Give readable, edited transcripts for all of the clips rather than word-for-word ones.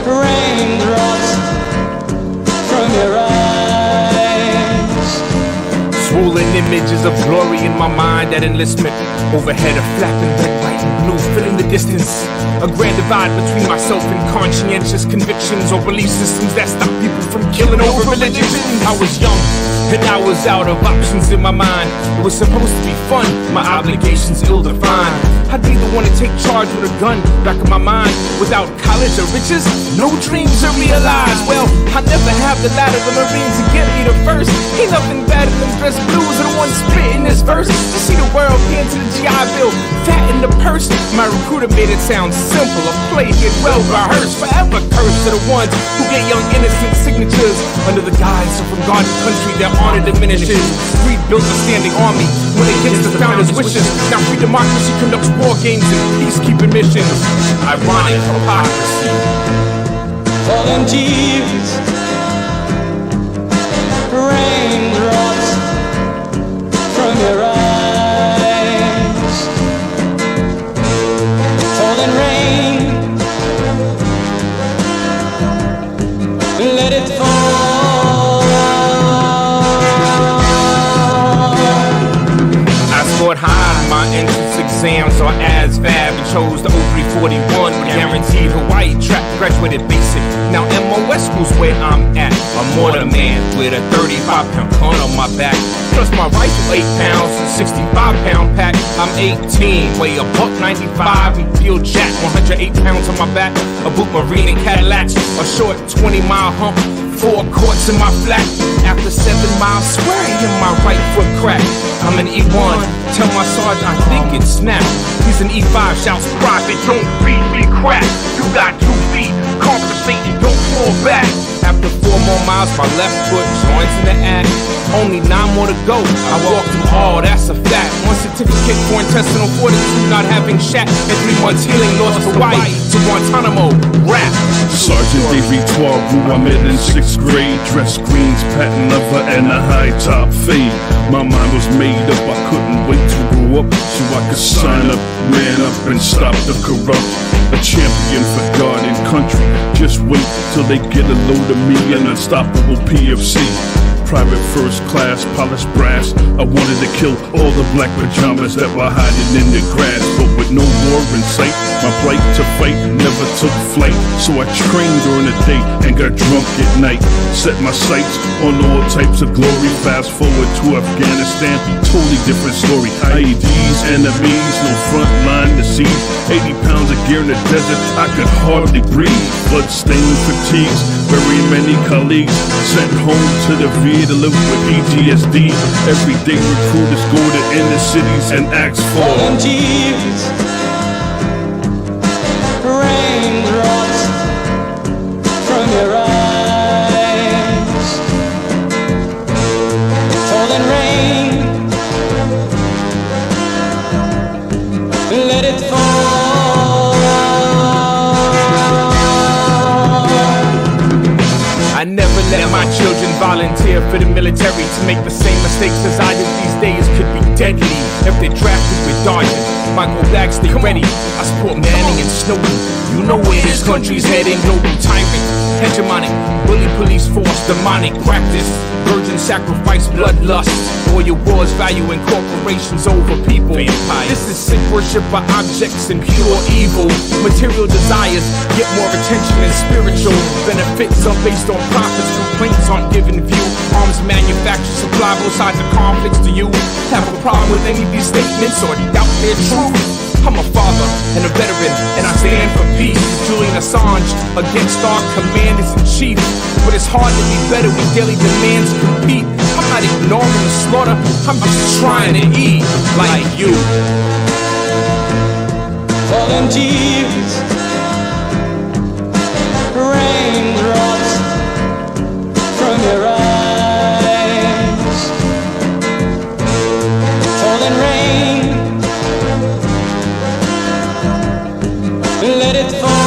raindrops from your eyes. Swollen images of glory in my mind at enlistment. Overhead a flapping red, white, and blue filling the distance. A grand divide between myself and conscientious convictions or belief systems that stop people from killing over religion. I was young and I was out of options in my mind. It was supposed to be fun, my obligations ill-defined. I didn't want to take charge with a gun back in my mind. Without college or riches, no dreams are realized. Well, I never have the ladder the Marines to get me the first. Ain't nothing better than dress blues and one spit in this verse. To see the world pin to the GI Bill, fat in the purse. My recruiter made it sound simple, a play hit well rehearsed. Forever cursed to the ones who get young innocent signatures under the guise of from God and country their honor diminishes. Greed built a standing army when against the founders' wishes. Now free democracy conducts war games and peacekeeping missions. Ironic hypocrisy. Falling tears, raindrops from your eyes. Falling rain, let it fall. I scored high in my entrance exams on ASVAB and chose the 0341 with guaranteed Hawaii track. Graduated basic, now MOS school's where I'm at. I'm more than a man with a 35-pound gun on my back. Plus my rifle 8 pounds, 65-pound pack. I'm 18, weigh a $195 and feel jacked. 108 pounds on my back, a boot marine and Cadillacs. A short 20-mile hump, 4 quarts in my flat. After 7 miles, swearing my right foot cracked. I'm an E1, tell my sergeant I think it snapped. He's an E5, shouts profit, don't beat me crap. You got 2 feet, compensate and don't fall back. After 4 more miles, my left foot joins in the act. Only 9 more to go, I walked through all, that's a fact. 1 certificate for intestinal fortitude, not having shat. And 3 months healing, lost Hawaii to Guantanamo, rap. Sergeant David Twa, who I met in 6th grade. Dress greens, patent leather, and a high top fade. My mind was made up, I couldn't wait to grow up so I could sign up, man up, and stop the corrupt. A champion for God and country. Just wait till they get a load of me, an unstoppable PFC. Private first class, polished brass. I wanted to kill all the black pajamas that were hiding in the grass. But with no war in sight, my plight to fight never took flight. So I trained during the day and got drunk at night. Set my sights on all types of glory. Fast forward to Afghanistan, totally different story. IEDs, enemies, no front line to see. 80 pounds of gear in the desert, I could hardly breathe. Blood-stained fatigues, very many colleagues sent home to the VA to live with PTSD. Everyday recruiters go to inner cities and ask for Falling tears, raindrops from your eyes. Falling rain, let it fall. I never let my children volunteer for the military to make the same mistakes as I did these days could be deadly. If they're drafted with Dodgers, my go back, stay ready. I support Manning and Snowden. You know where this country's heading. Global tyrant, hegemonic, bully police force, demonic practice, virgin sacrifice, bloodlust. All your wars valuing corporations over people. Vampire. This is sick worship of objects and pure evil. Material desires get more attention than spiritual benefits are based on profits. Complaints aren't given view. Arms manufacture supply both sides of conflicts. Do you have a problem with any of these statements or doubt their truth? I'm a father and a veteran, and I stand for peace. Julian Assange against our commanders-in-chief. But it's hard to be better when daily demands compete. I'm not ignoring the slaughter, I'm just trying to eat like you. Falling tears, raindrops from your eyes. Falling rain, let it fall.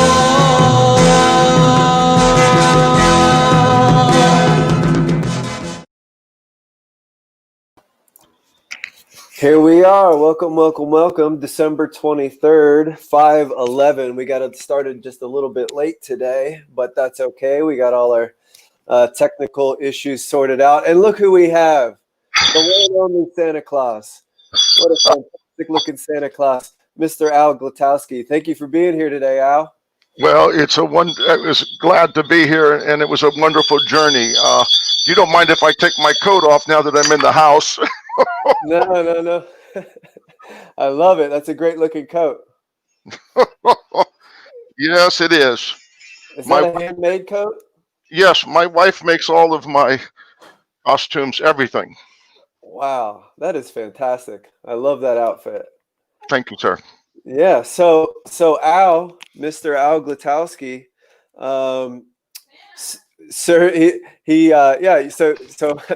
Here we are. Welcome, welcome, welcome. December 23rd, 5/11. We got it started just a little bit late today, but that's okay. We got all our technical issues sorted out. And look who we have. The one and only Santa Claus. What a fantastic looking Santa Claus. Mr. Al Glatkowski. Thank you for being here today, Al. Well, I was glad to be here, and it was a wonderful journey. You don't mind if I take my coat off now that I'm in the house? No, no, no. I love it. That's a great looking coat. Yes, it is. Is My that a handmade coat? Yes, my wife makes all of my costumes, everything. Wow, that is fantastic. I love that outfit. Thank you, sir. Yeah, so Al, Mr. Al Glatkowski, um, sir, yeah. So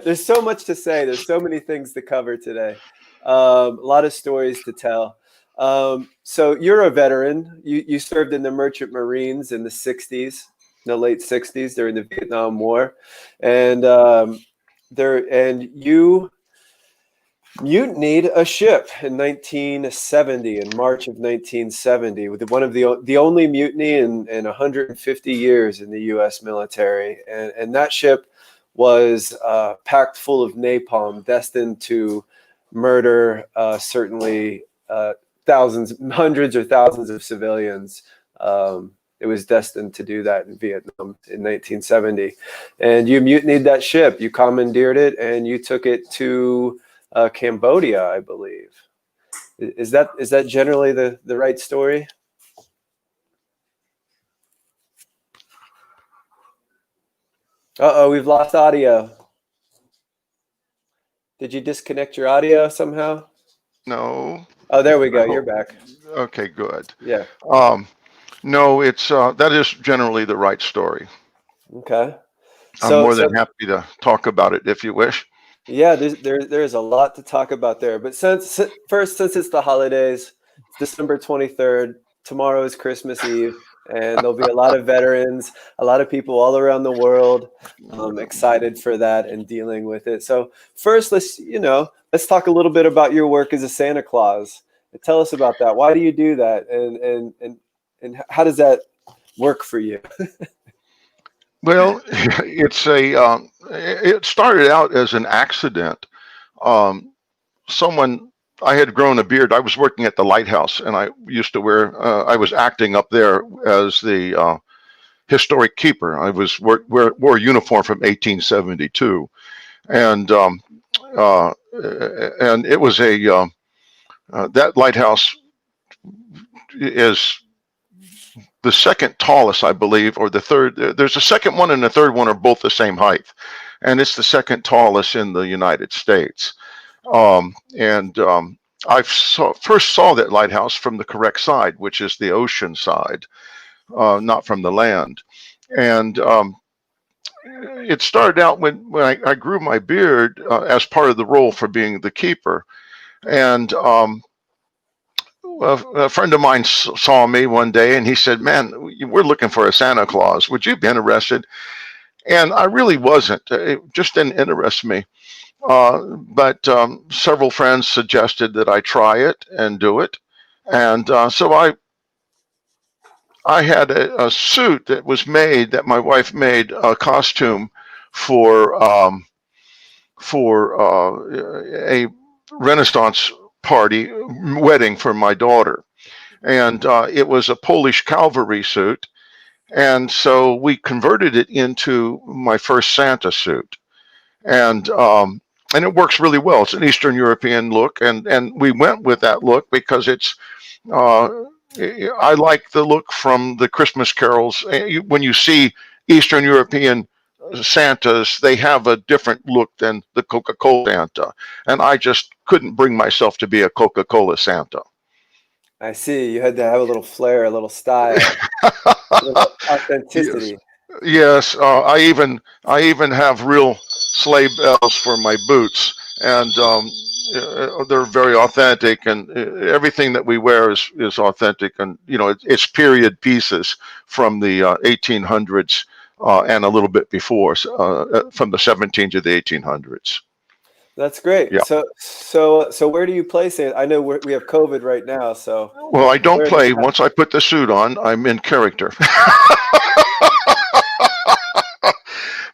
there's so much to say. There's so many things to cover today. A lot of stories to tell. So you're a veteran. You served in the Merchant Marines in the '60s, the late '60s during the Vietnam War, and you mutinied a ship in 1970, in March of 1970, with one of the only mutiny in 150 years in the U.S. military, and that ship was packed full of napalm, destined to murder certainly thousands, hundreds or thousands of civilians. It was destined to do that in Vietnam in 1970, and you mutinied that ship. You commandeered it, and you took it to Cambodia, I believe. Is that generally the right story? Uh-oh, we've lost audio. Did you disconnect your audio somehow? No. Oh, there we go. You're back. Okay, good. Yeah. No, it's that is generally the right story. Okay. I'm more than happy to talk about it if you wish. Yeah, there's a lot to talk about there. But since it's the holidays, it's December 23rd. Tomorrow is Christmas Eve, and there'll be a lot of veterans, a lot of people all around the world excited for that and dealing with it. So first, let's talk a little bit about your work as a Santa Claus. Tell us about that. Why do you do that, and how does that work for you? Well, it started out as an accident. Um, I had grown a beard. I was working at the lighthouse, and I used to I was acting up there as the historic keeper. I wore a uniform from 1872, and it was that lighthouse is the second tallest, I believe, or the third. There's a second one and the third one are both the same height, and it's the second tallest in the United States. I first saw that lighthouse from the correct side, which is the ocean side, not from the land. And it started out when I grew my beard as part of the role for being the keeper, and a friend of mine saw me one day and he said, "Man, we're looking for a Santa Claus. Would you be interested?" And I really wasn't. It just didn't interest me. But several friends suggested that I try it and do it. And so I had a suit that my wife made a costume for a Renaissance party wedding for my daughter, and it was a Polish cavalry suit, and so we converted it into my first Santa suit, and it works really well. It's an Eastern European look, and we went with that look because it's I like the look from the Christmas carols. When you see Eastern European Santas, they have a different look than the Coca-Cola Santa, and I just couldn't bring myself to be a Coca-Cola Santa. I see. You had to have a little flair, a little style, a little authenticity. Yes. I even have real sleigh bells for my boots, and they're very authentic, and everything that we wear is authentic, and it's period pieces from the 1800s and a little bit before, from the 17 to the 1800s. That's great. Yeah. So where do you play Santa? I know we have COVID right now, so Well, I don't where in the play. town? Once I put the suit on, I'm in character.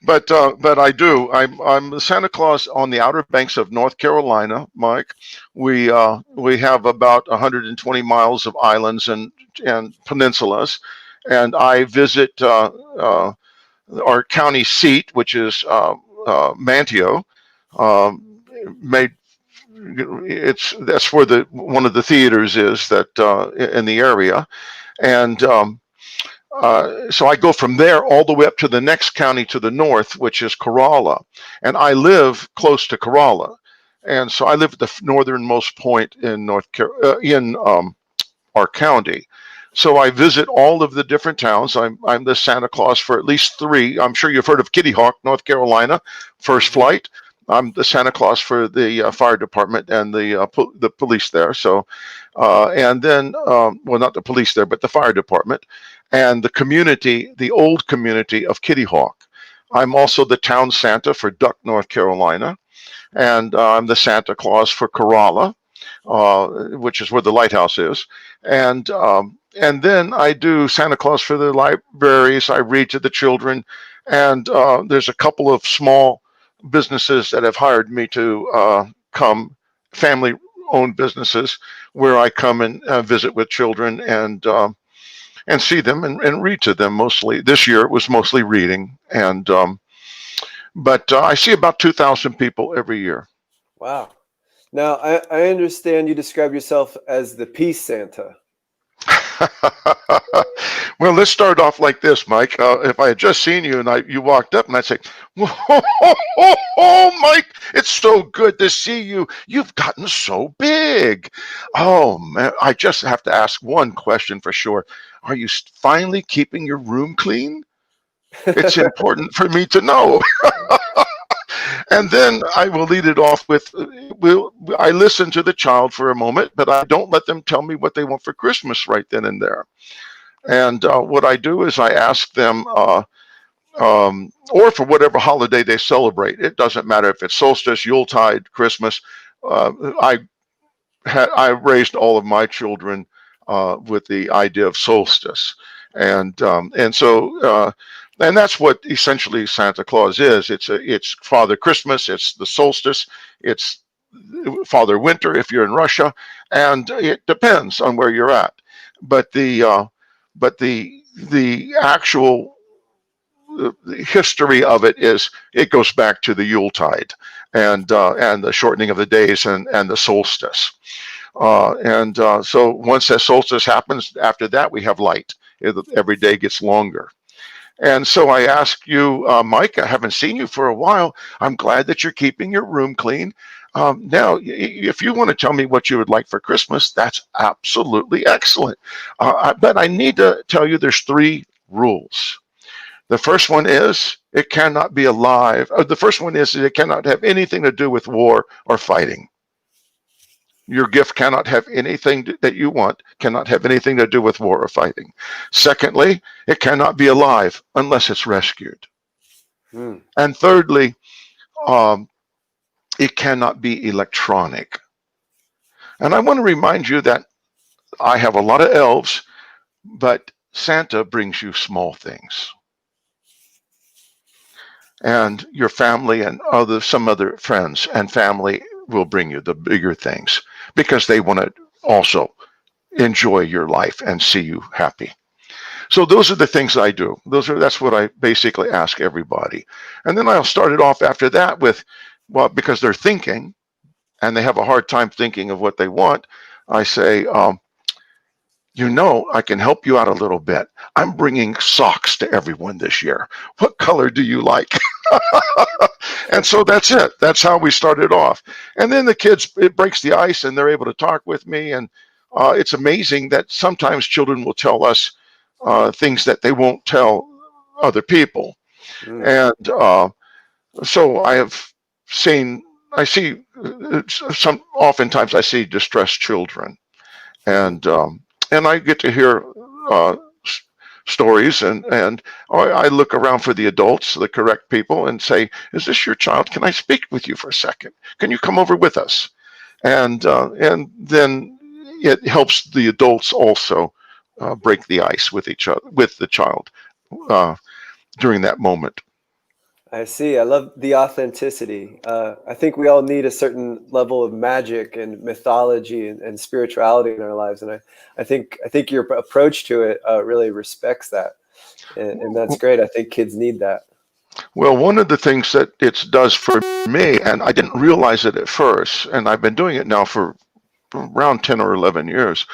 But I do. I'm the Santa Claus on the Outer Banks of North Carolina, Mike. We have about 120 miles of islands and peninsulas, and I visit our county seat, which is Manteo. Made it's That's where the one of the theaters is that in the area, and so I go from there all the way up to the next county to the north, which is Corolla, and I live close to Corolla, and so I live at the northernmost point in in our county. So I visit all of the different towns. I'm the Santa Claus for at least three. I'm sure you've heard of Kitty Hawk, North Carolina, first Mhm. flight. I'm the Santa Claus for the fire department and the police there. So, and then well, not the police there, but the fire department and the community, the old community of Kitty Hawk. I'm also the town Santa for Duck, North Carolina, and I'm the Santa Claus for Corolla, which is where the lighthouse is, and then I do Santa Claus for the libraries. I read to the children, and there's a couple of small businesses that have hired me to come, family-owned businesses, where I come and visit with children and see them and read to them. Mostly this year it was mostly reading, and but I see about 2,000 people every year. Wow. Now I understand you describe yourself as the peace Santa. Well, let's start off like this, Mike. If I had just seen you and you walked up and I'd say, "Oh, Mike, it's so good to see you. You've gotten so big." Oh man, I just have to ask one question for sure. Are you finally keeping your room clean? It's important for me to know. And then I will lead it off with, I listen to the child for a moment, but I don't let them tell me what they want for Christmas right then and there. And what I do is I ask them, or for whatever holiday they celebrate. It doesn't matter if it's solstice, Yuletide, Christmas. Uh, I I raised all of my children with the idea of solstice, and so and that's what essentially Santa Claus is. It's Father Christmas, it's the solstice, it's Father Winter if you're in Russia, and it depends on where you're at. But the actual the history of it is it goes back to the Yuletide and the shortening of the days and the solstice. So once that solstice happens, after that we have light. Every day gets longer. And so I ask you, Mike, I haven't seen you for a while. I'm glad that you're keeping your room clean. Now, if you want to tell me what you would like for Christmas, that's absolutely excellent. But I need to tell you there's three rules. The first one is it cannot be alive. The first one is it cannot have anything to do with war or fighting. Your gift cannot have anything that you want, cannot have anything to do with war or fighting. Secondly, it cannot be alive unless it's rescued. Hmm. And thirdly, it cannot be electronic. And I want to remind you that I have a lot of elves, but Santa brings you small things. And your family and some other friends and family will bring you the bigger things because they want to also enjoy your life and see you happy. So those are the things I do. That's what I basically ask everybody. And then I'll start it off after that with, well, because they're thinking and they have a hard time thinking of what they want, I say, I can help you out a little bit. I'm bringing socks to everyone this year. What color do you like? And so that's it. That's how we started off. And then the kids, it breaks the ice and they're able to talk with me. And it's amazing that sometimes children will tell us things that they won't tell other people. Hmm. And so I see oftentimes I see distressed children. And I get to hear uh, stories, and I look around for the adults, the correct people, and say, "Is this your child? Can I speak with you for a second? Can you come over with us?" And then it helps the adults also break the ice with each other, with the child uh, during that moment. I see. I love the authenticity. I think we all need a certain level of magic and mythology and spirituality in our lives, and I think your approach to it really respects that, and that's great. I think kids need that. Well, one of the things that it does for me, and I didn't realize it at first, and I've been doing it now for around 10 or 11 years.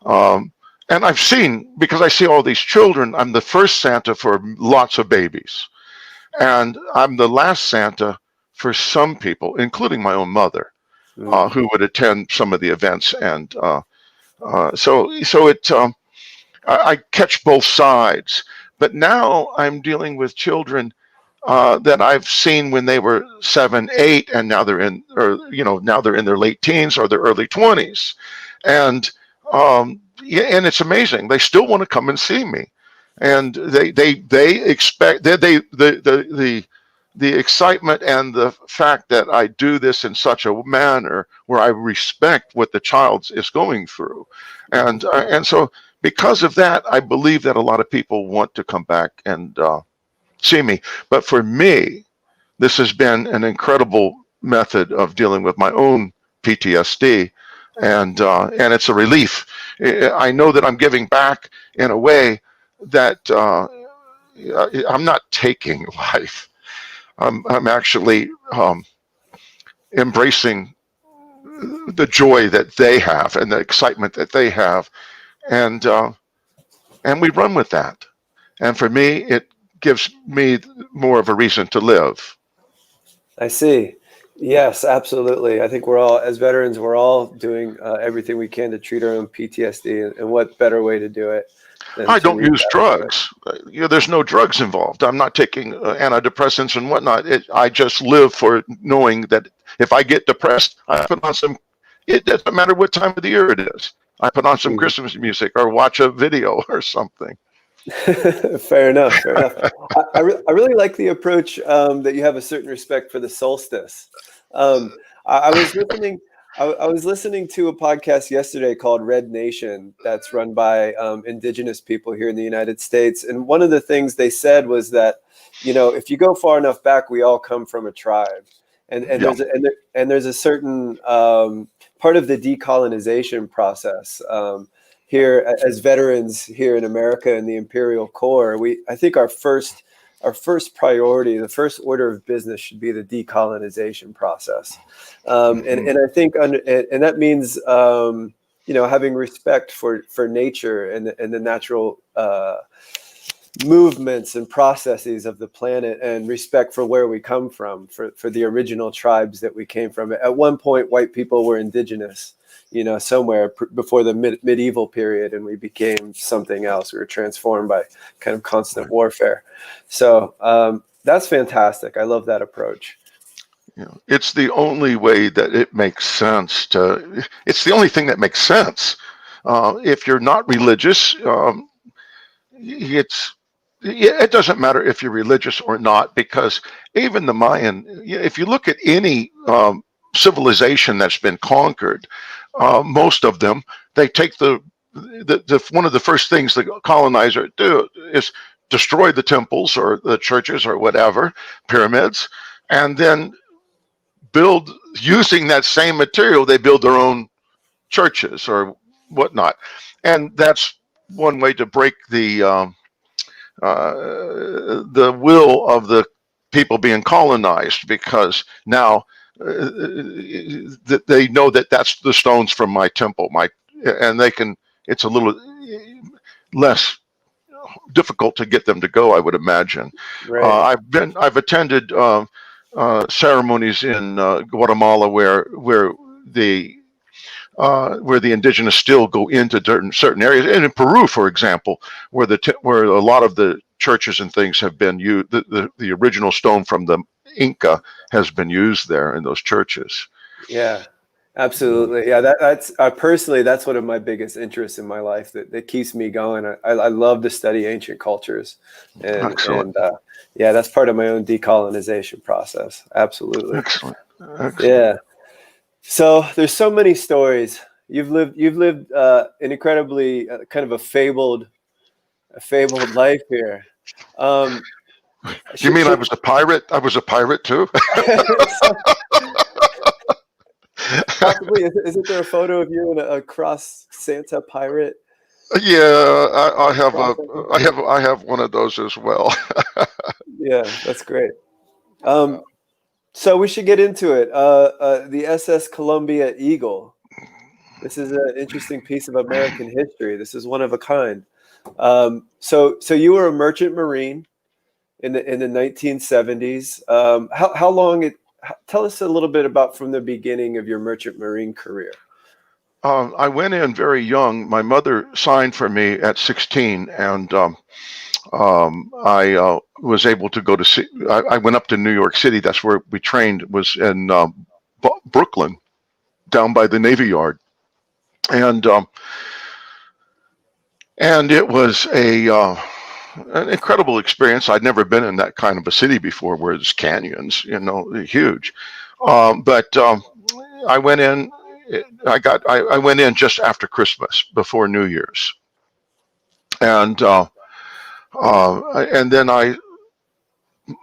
Um, and I've seen, because I see all these children, I'm the first Santa for lots of babies. And I'm the last Santa for some people, including my own mother, Mm. who would attend some of the events. And so I catch both sides. But now I'm dealing with children that I've seen when they were 7, 8, and now they're in, or now they're in their late teens or their early 20s, and yeah, and it's amazing. They still want to come and see me, and they expect the excitement and the fact that I do this in such a manner where I respect what the child is going through, and so because of that, I believe that a lot of people want to come back and see me. But for me, this has been an incredible method of dealing with my own PTSD, and it's a relief. I know that I'm giving back in a way that I'm not taking life. I'm actually embracing the joy that they have and the excitement that they have, and we run with that. And for me, it gives me more of a reason to live. I see. Yes, absolutely. I think we're all, as veterans, we're all doing everything we can to treat our own PTSD, and what better way to do it than I to don't leave use that with drugs. There's no drugs involved. I'm not taking antidepressants and whatnot. I just live for knowing that if I get depressed, I put on some. It doesn't matter what time of the year it is. I put on some it. Christmas music or watch a video or something. Fair enough. Fair enough. I really like the approach that you have a certain respect for the solstice. I was listening. I was listening to a podcast yesterday called Red Nation that's run by indigenous people here in the United States, and one of the things they said was that, if you go far enough back, we all come from a tribe, and Yeah. there's a certain part of the decolonization process. Here as veterans here in America in the Imperial Corps, I think our first priority, the first order of business should be the decolonization process, and I think and that means having respect for nature and the natural movements and processes of the planet, and respect for where we come from, for the original tribes that we came from. At one point, white people were indigenous, somewhere before the medieval period, and we became something else. We were transformed by kind of constant warfare. So that's fantastic. I love that approach. It's the only way that it makes sense to. It's the only thing that makes sense. If you're not religious, it doesn't matter if you're religious or not, because even the Mayan, if you look at any civilization that's been conquered, most of them, they take the one of the first things the colonizer do is destroy the temples or the churches or whatever, pyramids, and then build, using that same material, they build their own churches or whatnot. And that's one way to break the will of the people being colonized, because now they know that that's the stones from my temple, and they can. It's a little less difficult to get them to go, I would imagine. Right. I've attended ceremonies in Guatemala where the indigenous still go into certain areas, and in Peru, for example, where a lot of the churches and things have been used. The original stone from the Inca has been used there in those churches. Yeah, Absolutely. Yeah, that's personally, that's one of my biggest interests in my life that keeps me going. I love to study ancient cultures, Excellent. and yeah, that's part of my own decolonization process. Absolutely. Excellent. Excellent. Yeah. So there's so many stories. You've lived an incredibly kind of a fabled life here. Um, You mean I should was a pirate? I was a pirate too? possibly isn't there a photo of you in a cross Santa pirate Yeah, I have cross symbol? I have one of those as well. Yeah, that's great. Um, so we should get into it. The SS Columbia Eagle. This is an interesting piece of American history. This is one of a kind. So you were a merchant marine in the 1970s. How long tell us a little bit about from the beginning of your merchant marine career. I went in very young. My mother signed for me at 16, and I was able to go to. I went up to New York City. That's where we trained. Was in Brooklyn, down by the Navy Yard, and it was an incredible experience. I'd never been in that kind of a city before, where there's canyons, they're huge. But I went in. I went in just after Christmas, before New Year's, and and then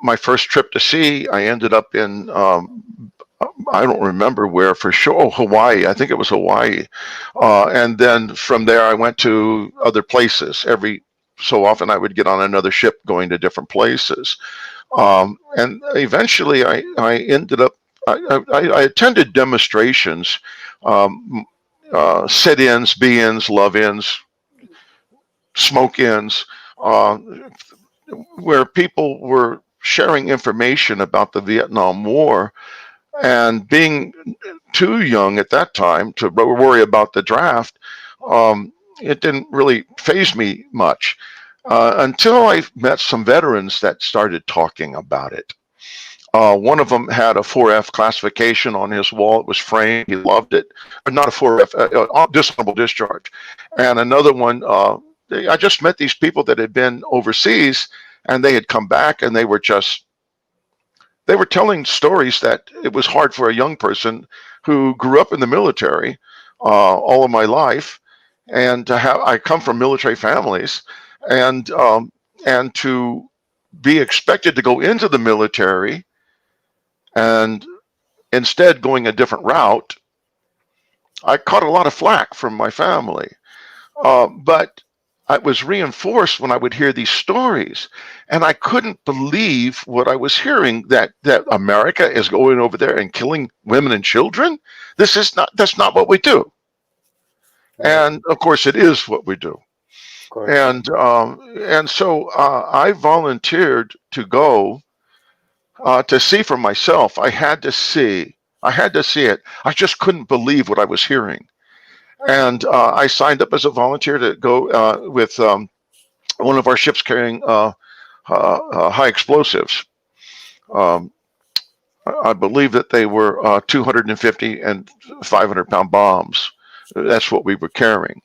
my first trip to sea, I ended up in I don't remember where for sure. Oh, Hawaii. I think it was Hawaii. And then from there, I went to other places. Every so often, I would get on another ship going to different places. And eventually, I ended up, I attended demonstrations, sit-ins, be-ins, love-ins, smoke-ins, where people were sharing information about the Vietnam War. And being too young at that time to worry about the draft, it didn't really faze me much until I met some veterans that started talking about it. One of them had a 4F classification on his wall. It was framed. He loved it. Or not a 4F, dishonorable discharge. And another one, I just met these people that had been overseas, and they had come back, and they were telling stories that it was hard for a young person who grew up in the military all of my life, and I come from military families, and to be expected to go into the military, and instead going a different route. I caught a lot of flack from my family, but I was reinforced when I would hear these stories, and I couldn't believe what I was hearing, that America is going over there and killing women and children. That's not what we do. And of course, it is what we do. Of course. And so I volunteered to go to see for myself. I had to see it. I just couldn't believe what I was hearing. And I signed up as a volunteer to go with one of our ships carrying high explosives. I believe that they were 250 and 500-pound bombs. That's what we were carrying.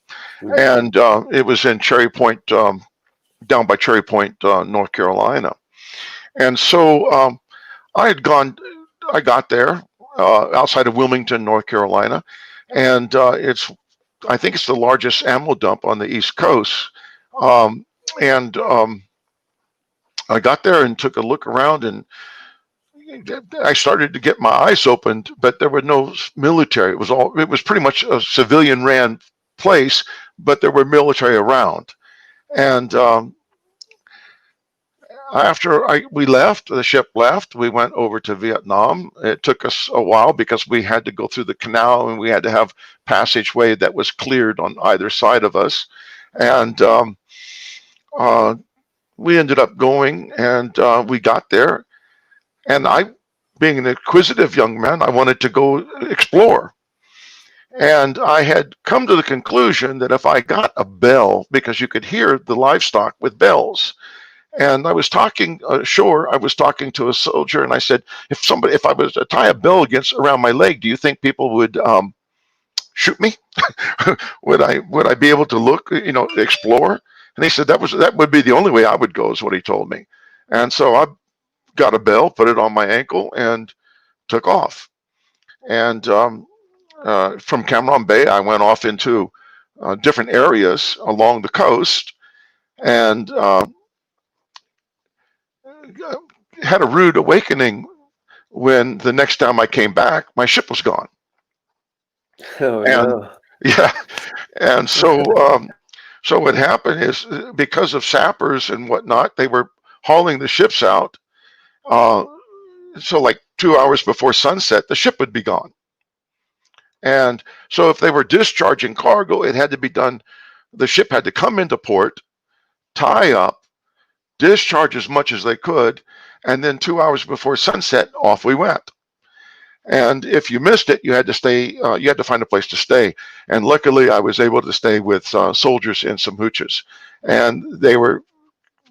And it was in Cherry Point, down by Cherry Point, North Carolina. And so I got there outside of Wilmington, North Carolina. And I think it's the largest ammo dump on the East Coast. And I got there and took a look around, and I started to get my eyes opened, but there were no military. It was pretty much a civilian ran place, but there were military around. And after we left, the ship left, we went over to Vietnam. It took us a while because we had to go through the canal, and we had to have passageway that was cleared on either side of us. And we ended up going, and we got there. And I, being an inquisitive young man, I wanted to go explore. And I had come to the conclusion that if I got a bell, because you could hear the livestock with bells, and I was talking ashore, I was talking to a soldier, and I said, if I was to tie a bell around my leg, do you think people would shoot me? would I be able to look, explore? And he said that would be the only way I would go, is what he told me. And so I got a bell, put it on my ankle, and took off. And from Cameron Bay, I went off into different areas along the coast, and had a rude awakening when the next time I came back, my ship was gone. Oh And no. yeah, and so what happened is, because of sappers and whatnot, they were hauling the ships out. Uh, so like 2 hours before sunset, the ship would be gone. And so if they were discharging cargo, it had to be done. The ship had to come into port, tie up, discharge as much as they could, and then 2 hours before sunset, off we went. And if you missed it, you had to stay. You had to find a place to stay. And luckily, I was able to stay with soldiers in some hooches, and they were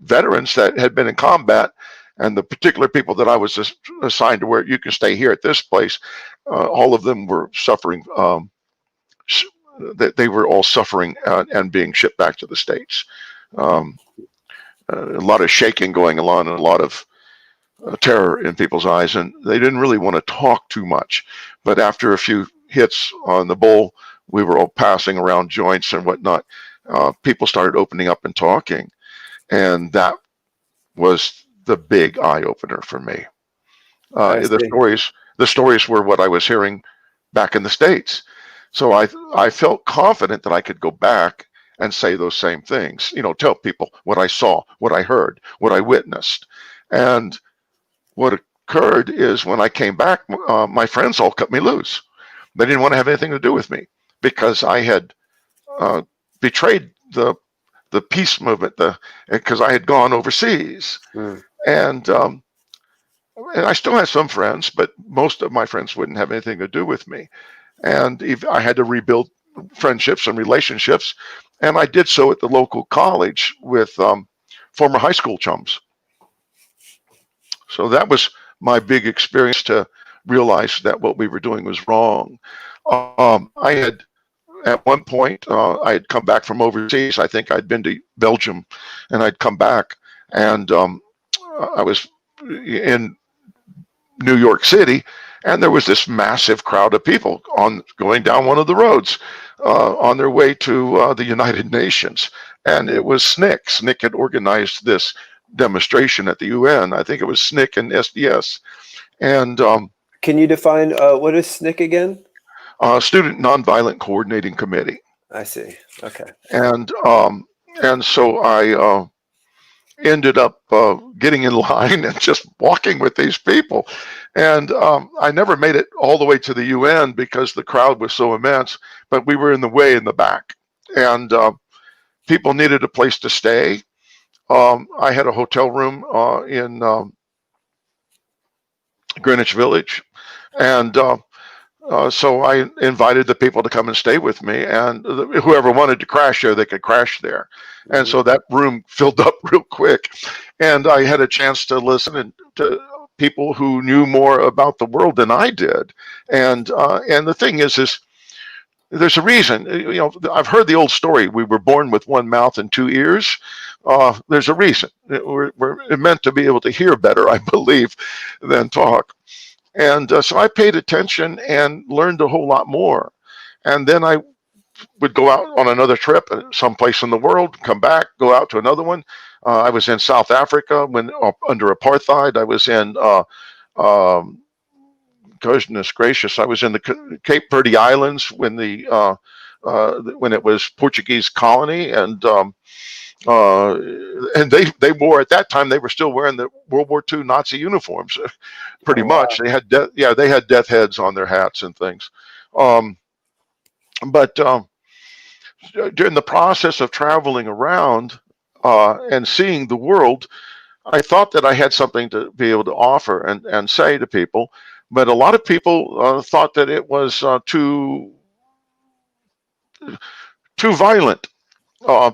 veterans that had been in combat. And the particular people that I was assigned to, where you can stay here at this place, all of them were suffering. They were all suffering and being shipped back to the States. A lot of shaking going on, and a lot of terror in people's eyes, and they didn't really want to talk too much. But after a few hits on the bowl, we were all passing around joints and whatnot. People started opening up and talking, and that was the big eye opener for me. The stories were what I was hearing back in the States, so I felt confident that I could go back and say those same things. Tell people what I saw, what I heard, what I witnessed, and what occurred is, when I came back, my friends all cut me loose. They didn't want to have anything to do with me, because I had betrayed the peace movement, because I had gone overseas. Mm. And I still had some friends, but most of my friends wouldn't have anything to do with me. And I had to rebuild friendships and relationships, and I did so at the local college with former high school chums. So that was my big experience, to realize that what we were doing was wrong. I had, at one point, I had come back from overseas. I think I'd been to Belgium, and I'd come back, and I was in New York City, and there was this massive crowd of people going down one of the roads on their way to the United Nations. And it was SNCC. SNCC had organized this demonstration at the UN. I think it was SNCC and SDS. And Can you define what is SNCC again? Student Nonviolent Coordinating Committee. I see. Okay. And so I ended up getting in line and just walking with these people. And I never made it all the way to the UN because the crowd was so immense, but we were in the way in the back. And people needed a place to stay. I had a hotel room in Greenwich Village, and so I invited the people to come and stay with me, and whoever wanted to crash there, they could crash there. And so that room filled up real quick, and I had a chance to listen to people who knew more about the world than I did. And the thing is there's a reason. I've heard the old story, we were born with one mouth and two ears. There's a reason. We're meant to be able to hear better, I believe, than talk. And so I paid attention and learned a whole lot more. And then I would go out on another trip someplace in the world, come back, go out to another one. I was in South Africa when under apartheid. I was in goodness gracious, I was in the Cape Verde Islands when when it was Portuguese colony, and they wore, at that time, they were still wearing the World War II Nazi uniforms, pretty much. They had they had death heads on their hats and things. But during the process of traveling around and seeing the world, I thought that I had something to be able to offer and say to people. But a lot of people thought that it was too violent,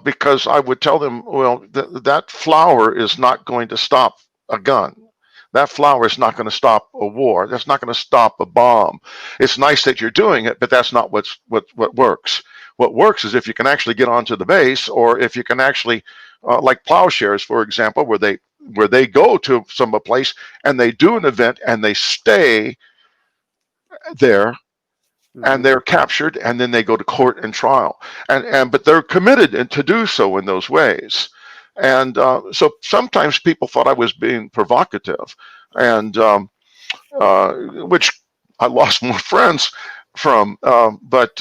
because I would tell them, well, that flower is not going to stop a gun. That flower is not going to stop a war. That's not going to stop a bomb. It's nice that you're doing it, but that's not what works. What works is if you can actually get onto the base, or if you can actually, like plowshares, for example, where they go to some place and they do an event and they stay there, and they're captured, and then they go to court and trial, but they're committed to do so in those ways. And so sometimes people thought I was being provocative, and which I lost more friends from. But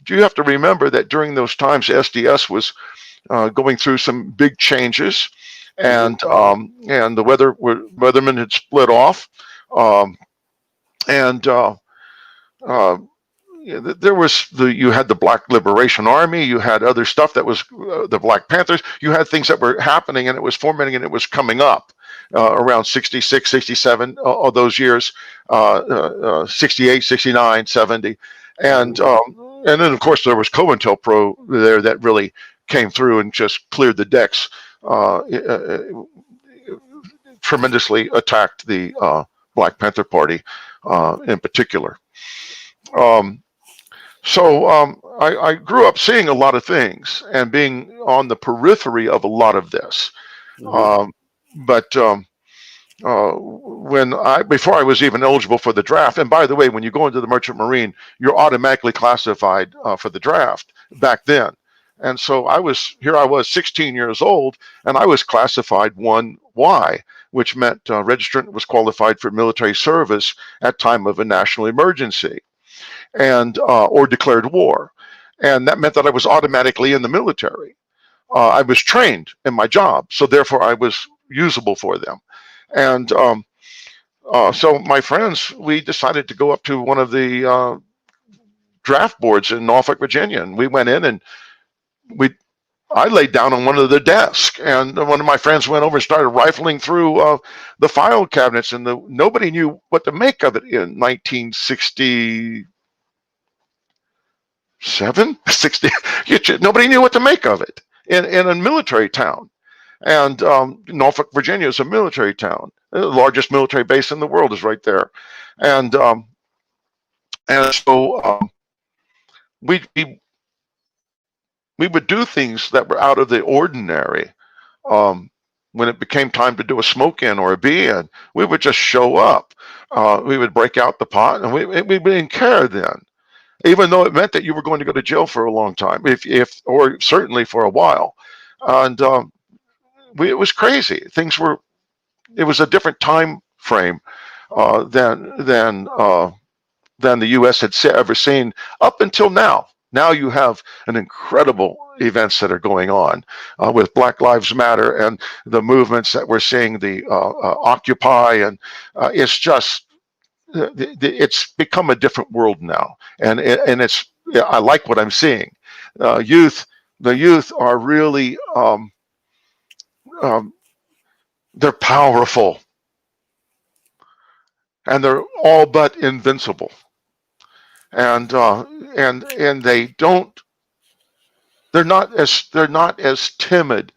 you have to remember that during those times, SDS was going through some big changes, and the weathermen had split off, and there was you had the Black Liberation Army, you had other stuff that was the Black Panthers, you had things that were happening, and it was formatting, and it was coming up around 66, 67, all those years, 68, 69, 70. And then, of course, there was COINTELPRO there that really came through and just cleared the decks, tremendously attacked the Black Panther Party in particular. So I grew up seeing a lot of things and being on the periphery of a lot of this. But before I was even eligible for the draft, and by the way, when you go into the Merchant Marine, you're automatically classified for the draft back then. And so I was 16 years old, and I was classified 1Y, which meant registrant was qualified for military service at time of a national emergency, and or declared war. And that meant that I was automatically in the military. I was trained in my job, so therefore I was usable for them. And so my friends, we decided to go up to one of the draft boards in Norfolk, Virginia, and we went in, and I laid down on one of the desks, and one of my friends went over and started rifling through the file cabinets, and nobody knew what to make of it in 1960. 60. Nobody knew what to make of it in a military town. And Norfolk, Virginia is a military town. The largest military base in the world is right there. And so we would do things that were out of the ordinary. When it became time to do a smoke in or a bee in, we would just show up. We would break out the pot, and we didn't care then, even though it meant that you were going to go to jail for a long time, or certainly for a while. And it was crazy. It was a different time frame than the U.S. had ever seen up until now. Now you have an incredible events that are going on with Black Lives Matter and the movements that we're seeing, the Occupy, and it's just, it's become a different world now, and I like what I'm seeing. The youth are really they're powerful, and they're all but invincible, and they're not as timid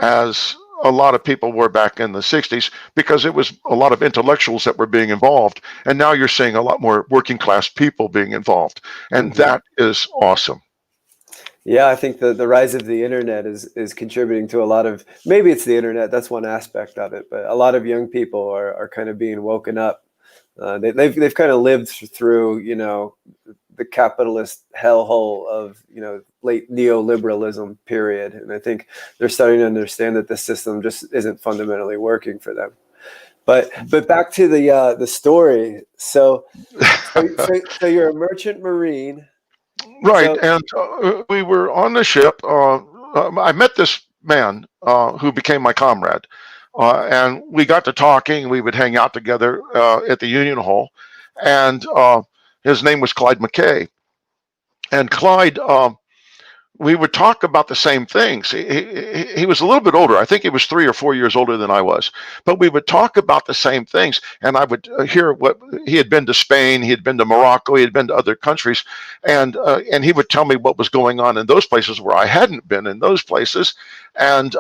as a lot of people were back in the 60s, because it was a lot of intellectuals that were being involved, and now you're seeing a lot more working class people being involved, and that is awesome. Yeah, I think the rise of the internet is contributing to a lot of, maybe it's the internet, that's one aspect of it, but a lot of young people are kind of being woken up. They've kind of lived through, the capitalist hellhole of, late neoliberalism period. And I think they're starting to understand that the system just isn't fundamentally working for them. But back to the story. So you're a merchant marine. Right. And we were on the ship. I met this man who became my comrade. And we got to talking. We would hang out together at the Union Hall. And his name was Clyde McKay. And Clyde we would talk about the same things. He was a little bit older. I think he was 3 or 4 years older than I was. But we would talk about the same things, and I would hear what he had been to Spain, he had been to Morocco, he had been to other countries, and he would tell me what was going on in those places where I hadn't been in those places, and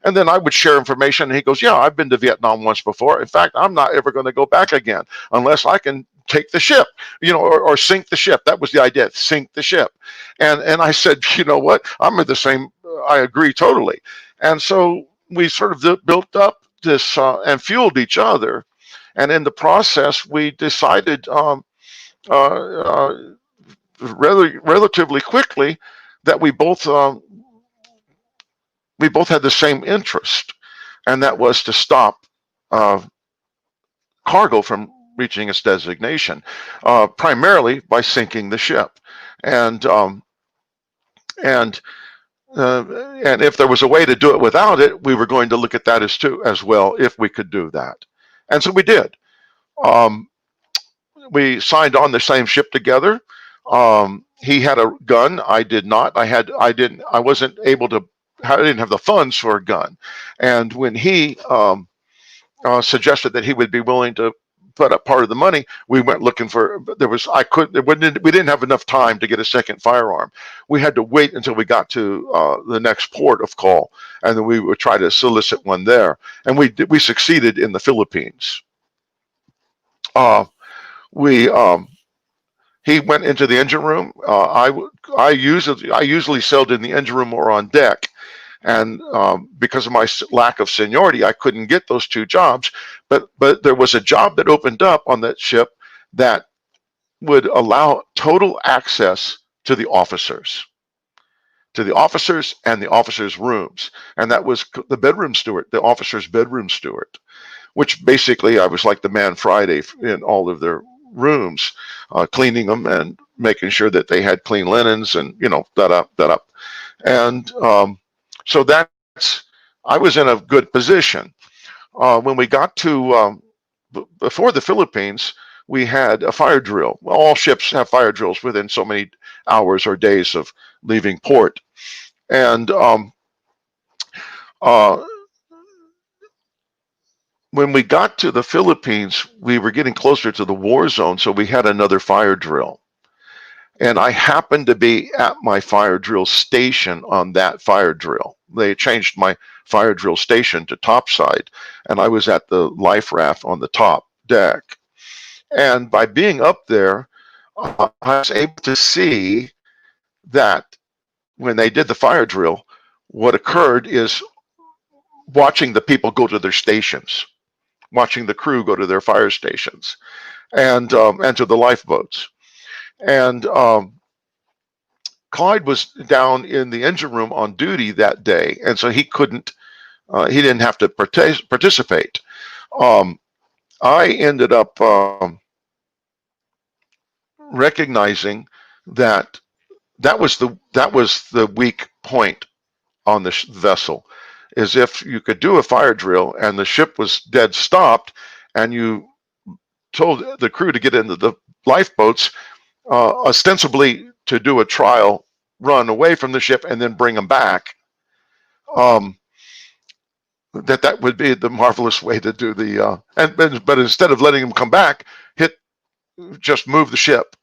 then I would share information. And he goes, "Yeah, I've been to Vietnam once before. In fact, I'm not ever going to go back again unless I can take the ship, or sink the ship." That was the idea, sink the ship. And I said, you know what? I'm the same. I agree totally. And so we sort of built up this and fueled each other. And in the process, we decided relatively quickly that we both had the same interest, and that was to stop cargo from reaching its designation, primarily by sinking the ship. And if there was a way to do it without it, we were going to look at that as well, if we could do that. And so we did. We signed on the same ship together. He had a gun. I did not. I didn't have the funds for a gun. And when he suggested that he would be willing to put up part of the money, we went looking for. We didn't have enough time to get a second firearm. We had to wait until we got to the next port of call, and then we would try to solicit one there. And we succeeded in the Philippines. He went into the engine room. I usually sailed in the engine room or on deck. And because of my lack of seniority, I couldn't get those two jobs. But there was a job that opened up on that ship that would allow total access to the officers and the officers' rooms. And that was the bedroom steward, the officers' bedroom steward, which basically I was like the man Friday in all of their rooms, cleaning them and making sure that they had clean linens and, that up. And so I was in a good position. When we got to, before the Philippines, we had a fire drill. Well, all ships have fire drills within so many hours or days of leaving port. And when we got to the Philippines, we were getting closer to the war zone, so we had another fire drill. And I happened to be at my fire drill station on that fire drill. They changed my fire drill station to topside, and I was at the life raft on the top deck. And by being up there, I was able to see that when they did the fire drill, what occurred is watching the people go to their stations, watching the crew go to their fire stations, and to the lifeboats. And Clyde was down in the engine room on duty that day, and so he didn't have to participate. I ended up recognizing that was the weak point on the vessel, is if you could do a fire drill and the ship was dead stopped, and you told the crew to get into the lifeboats, ostensibly to do a trial run away from the ship and then bring them back, that would be the marvelous way to do the but instead of letting them come back, just move the ship.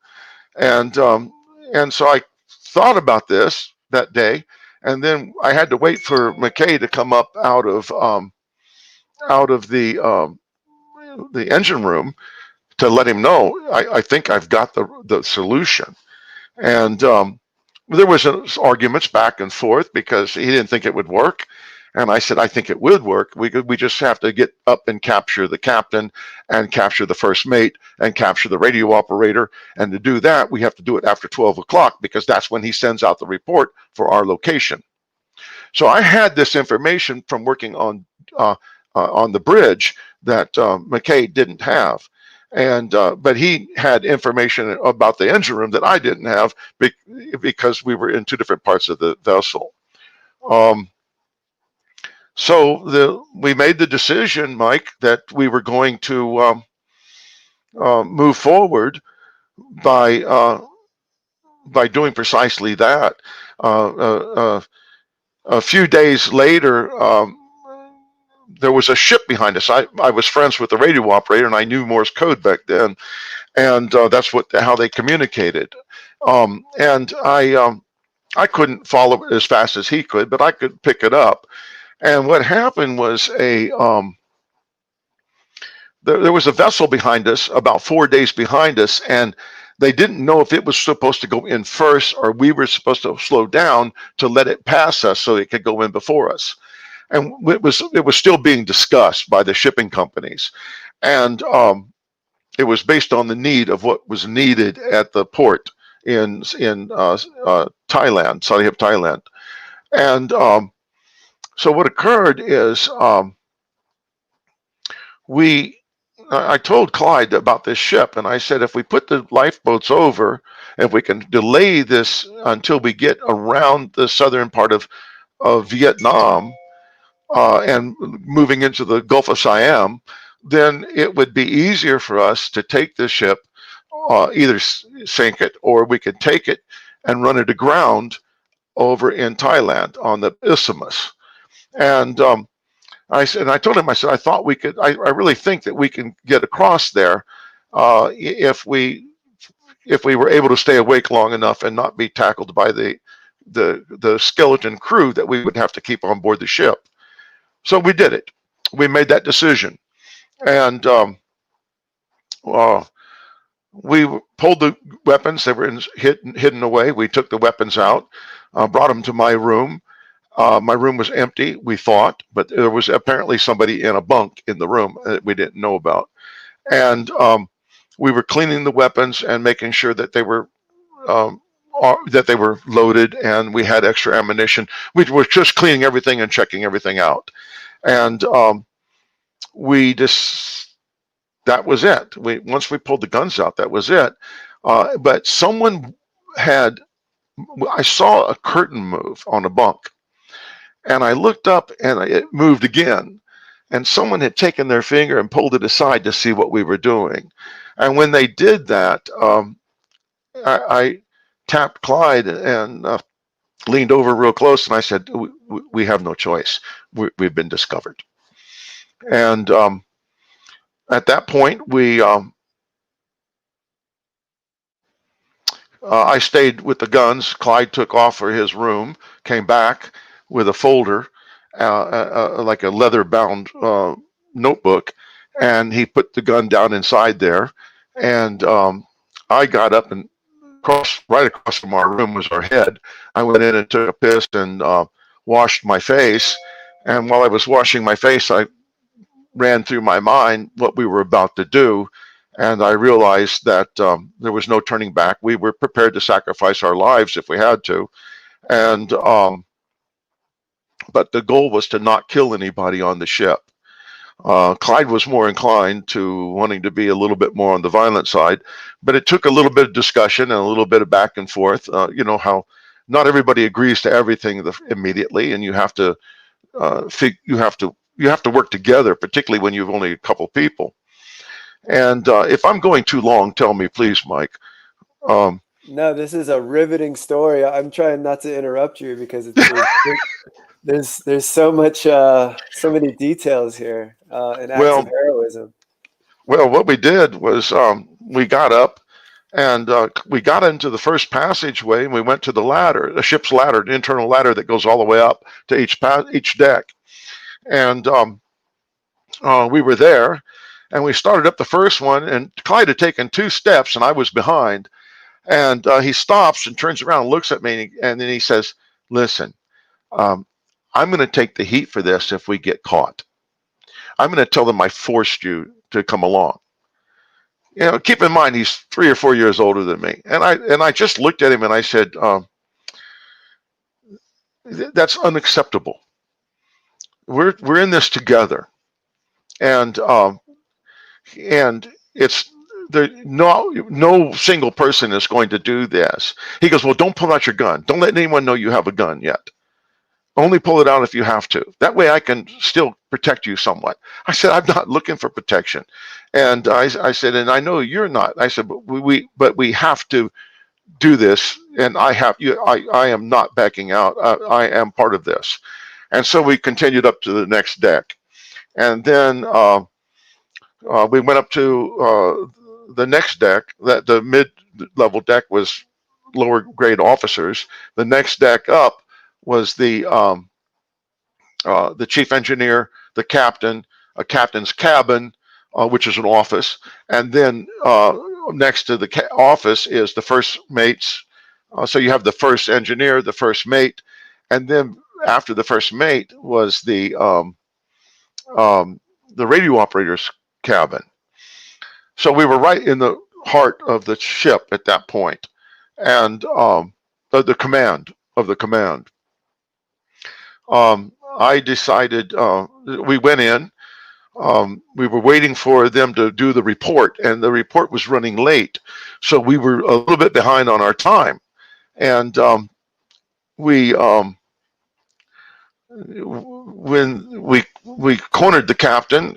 And so I thought about this that day, and then I had to wait for McKay to come up out of the engine room to let him know, I think I've got the solution. And there was arguments back and forth because he didn't think it would work. And I said, I think it would work. We just have to get up and capture the captain and capture the first mate and capture the radio operator. And to do that, we have to do it after 12 o'clock because that's when he sends out the report for our location. So I had this information from working on the bridge that McKay didn't have. And but he had information about the engine room that I didn't have because we were in two different parts of the vessel. So we made the decision, Mike, that we were going to move forward by by doing precisely that. A few days later, there was a ship behind us. I was friends with the radio operator, and I knew Morse code back then, and that's how they communicated. And I couldn't follow it as fast as he could, but I could pick it up. And what happened was there was a vessel behind us, about 4 days behind us, and they didn't know if it was supposed to go in first or we were supposed to slow down to let it pass us so it could go in before us. And it was still being discussed by the shipping companies, and it was based on the need of what was needed at the port in Thailand, Sahib, Thailand. And so what occurred is I told Clyde about this ship, and I said, if we put the lifeboats over, if we can delay this until we get around the southern part of Vietnam and moving into the Gulf of Siam, then it would be easier for us to take the ship, either sink it, or we could take it and run it aground over in Thailand on the isthmus. And I told him, I said, I thought we could, I really think that we can get across there if we were able to stay awake long enough and not be tackled by the skeleton crew that we would have to keep on board the ship. So we did it. We made that decision. And we pulled the weapons. They were hidden away. We took the weapons out, brought them to my room. My room was empty, we thought, but there was apparently somebody in a bunk in the room that we didn't know about. And we were cleaning the weapons and making sure that they were loaded and we had extra ammunition. We were just cleaning everything and checking everything out. And that was it. Once we pulled the guns out, that was it. But I saw a curtain move on a bunk. And I looked up and it moved again. And someone had taken their finger and pulled it aside to see what we were doing. And when they did that, I tapped Clyde and leaned over real close. And I said, we have no choice. We've been discovered. And at that point, I stayed with the guns. Clyde took off for his room, came back with a folder, like a leather-bound notebook, and he put the gun down inside there. And I got up and right across from our room was our head. I went in and took a piss and washed my face. And while I was washing my face, I ran through my mind what we were about to do. And I realized that there was no turning back. We were prepared to sacrifice our lives if we had to. And but the goal was to not kill anybody on the ship. Clyde was more inclined to wanting to be a little bit more on the violent side, but it took a little bit of discussion and a little bit of back and forth. You know how not everybody agrees to everything immediately, and you have to work together, particularly when you've only a couple people. And if I'm going too long, tell me, please, Mike. No, this is a riveting story. I'm trying not to interrupt you because there's so much, so many details here, and acts of heroism. Well, what we did was we got up and we got into the first passageway and we went to the ladder, the ship's ladder, an internal ladder that goes all the way up to each deck. And we were there and we started up the first one, and Clyde had taken 2 steps and I was behind. And he stops and turns around and looks at me, and then he says, listen, I'm going to take the heat for this if we get caught. I'm going to tell them I forced you to come along. You know, keep in mind, he's 3 or 4 years older than me. And I just looked at him and I said, that's unacceptable. We're in this together. And it's no single person is going to do this. He goes, well, don't pull out your gun. Don't let anyone know you have a gun yet. Only pull it out if you have to. That way I can still protect you somewhat. I said, I'm not looking for protection. And I said, and I know you're not. I said, but we have to do this and I am not backing out. I am part of this. And so we continued up to the next deck, and then we went up to the next deck. That the mid-level deck was lower grade officers. The next deck up was the chief engineer, the captain, a captain's cabin, which is an office, and then next to the office is the first mates. So you have the first engineer, the first mate, and then after the first mate was the radio operator's cabin. So we were right in the heart of the ship at that point, and the command of the command. I decided we went in. We were waiting for them to do the report, and the report was running late, so we were a little bit behind on our time. And when we cornered the captain,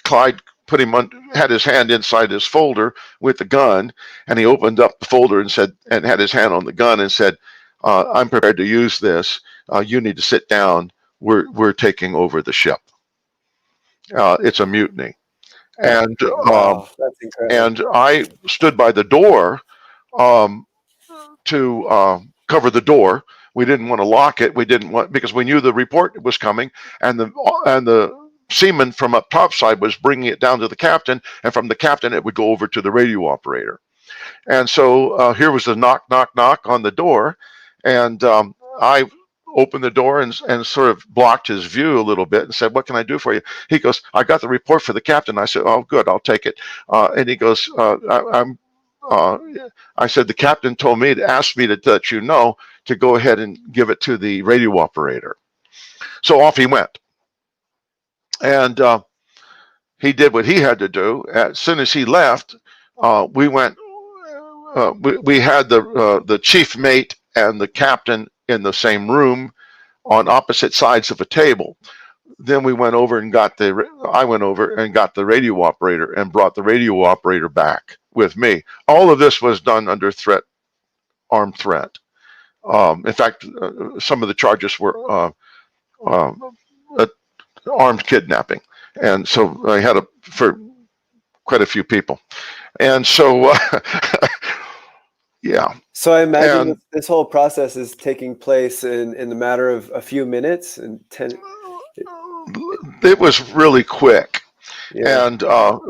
Clyde put him had his hand inside his folder with the gun, and he opened up the folder and said, and had his hand on the gun and said, "I'm prepared to use this. You need to sit down. We're taking over the ship. It's a mutiny." And Wow, that's incredible. and I stood by the door to cover the door. We didn't want to lock it. We didn't want, because we knew the report was coming, and the seaman from up top side was bringing it down to the captain, and from the captain it would go over to the radio operator. And so here was the knock, knock, knock on the door, and I opened the door and sort of blocked his view a little bit and said, "What can I do for you?" He goes, "I got the report for the captain." I said, "Oh, good, I'll take it." And he goes, I said, "The captain told me to ask me to let you know to go ahead and give it to the radio operator." So off he went. And he did what he had to do. As soon as he left, we went. We had the chief mate and the captain in the same room on opposite sides of a table. Then we went over and I went over and got the radio operator and brought the radio operator back with me. All of this was done under threat, armed threat. In fact, some of the charges were armed kidnapping. And so I had for quite a few people. And so, yeah. So I imagine this whole process is taking place in the matter of a few minutes and 10. It was really quick. Yeah. And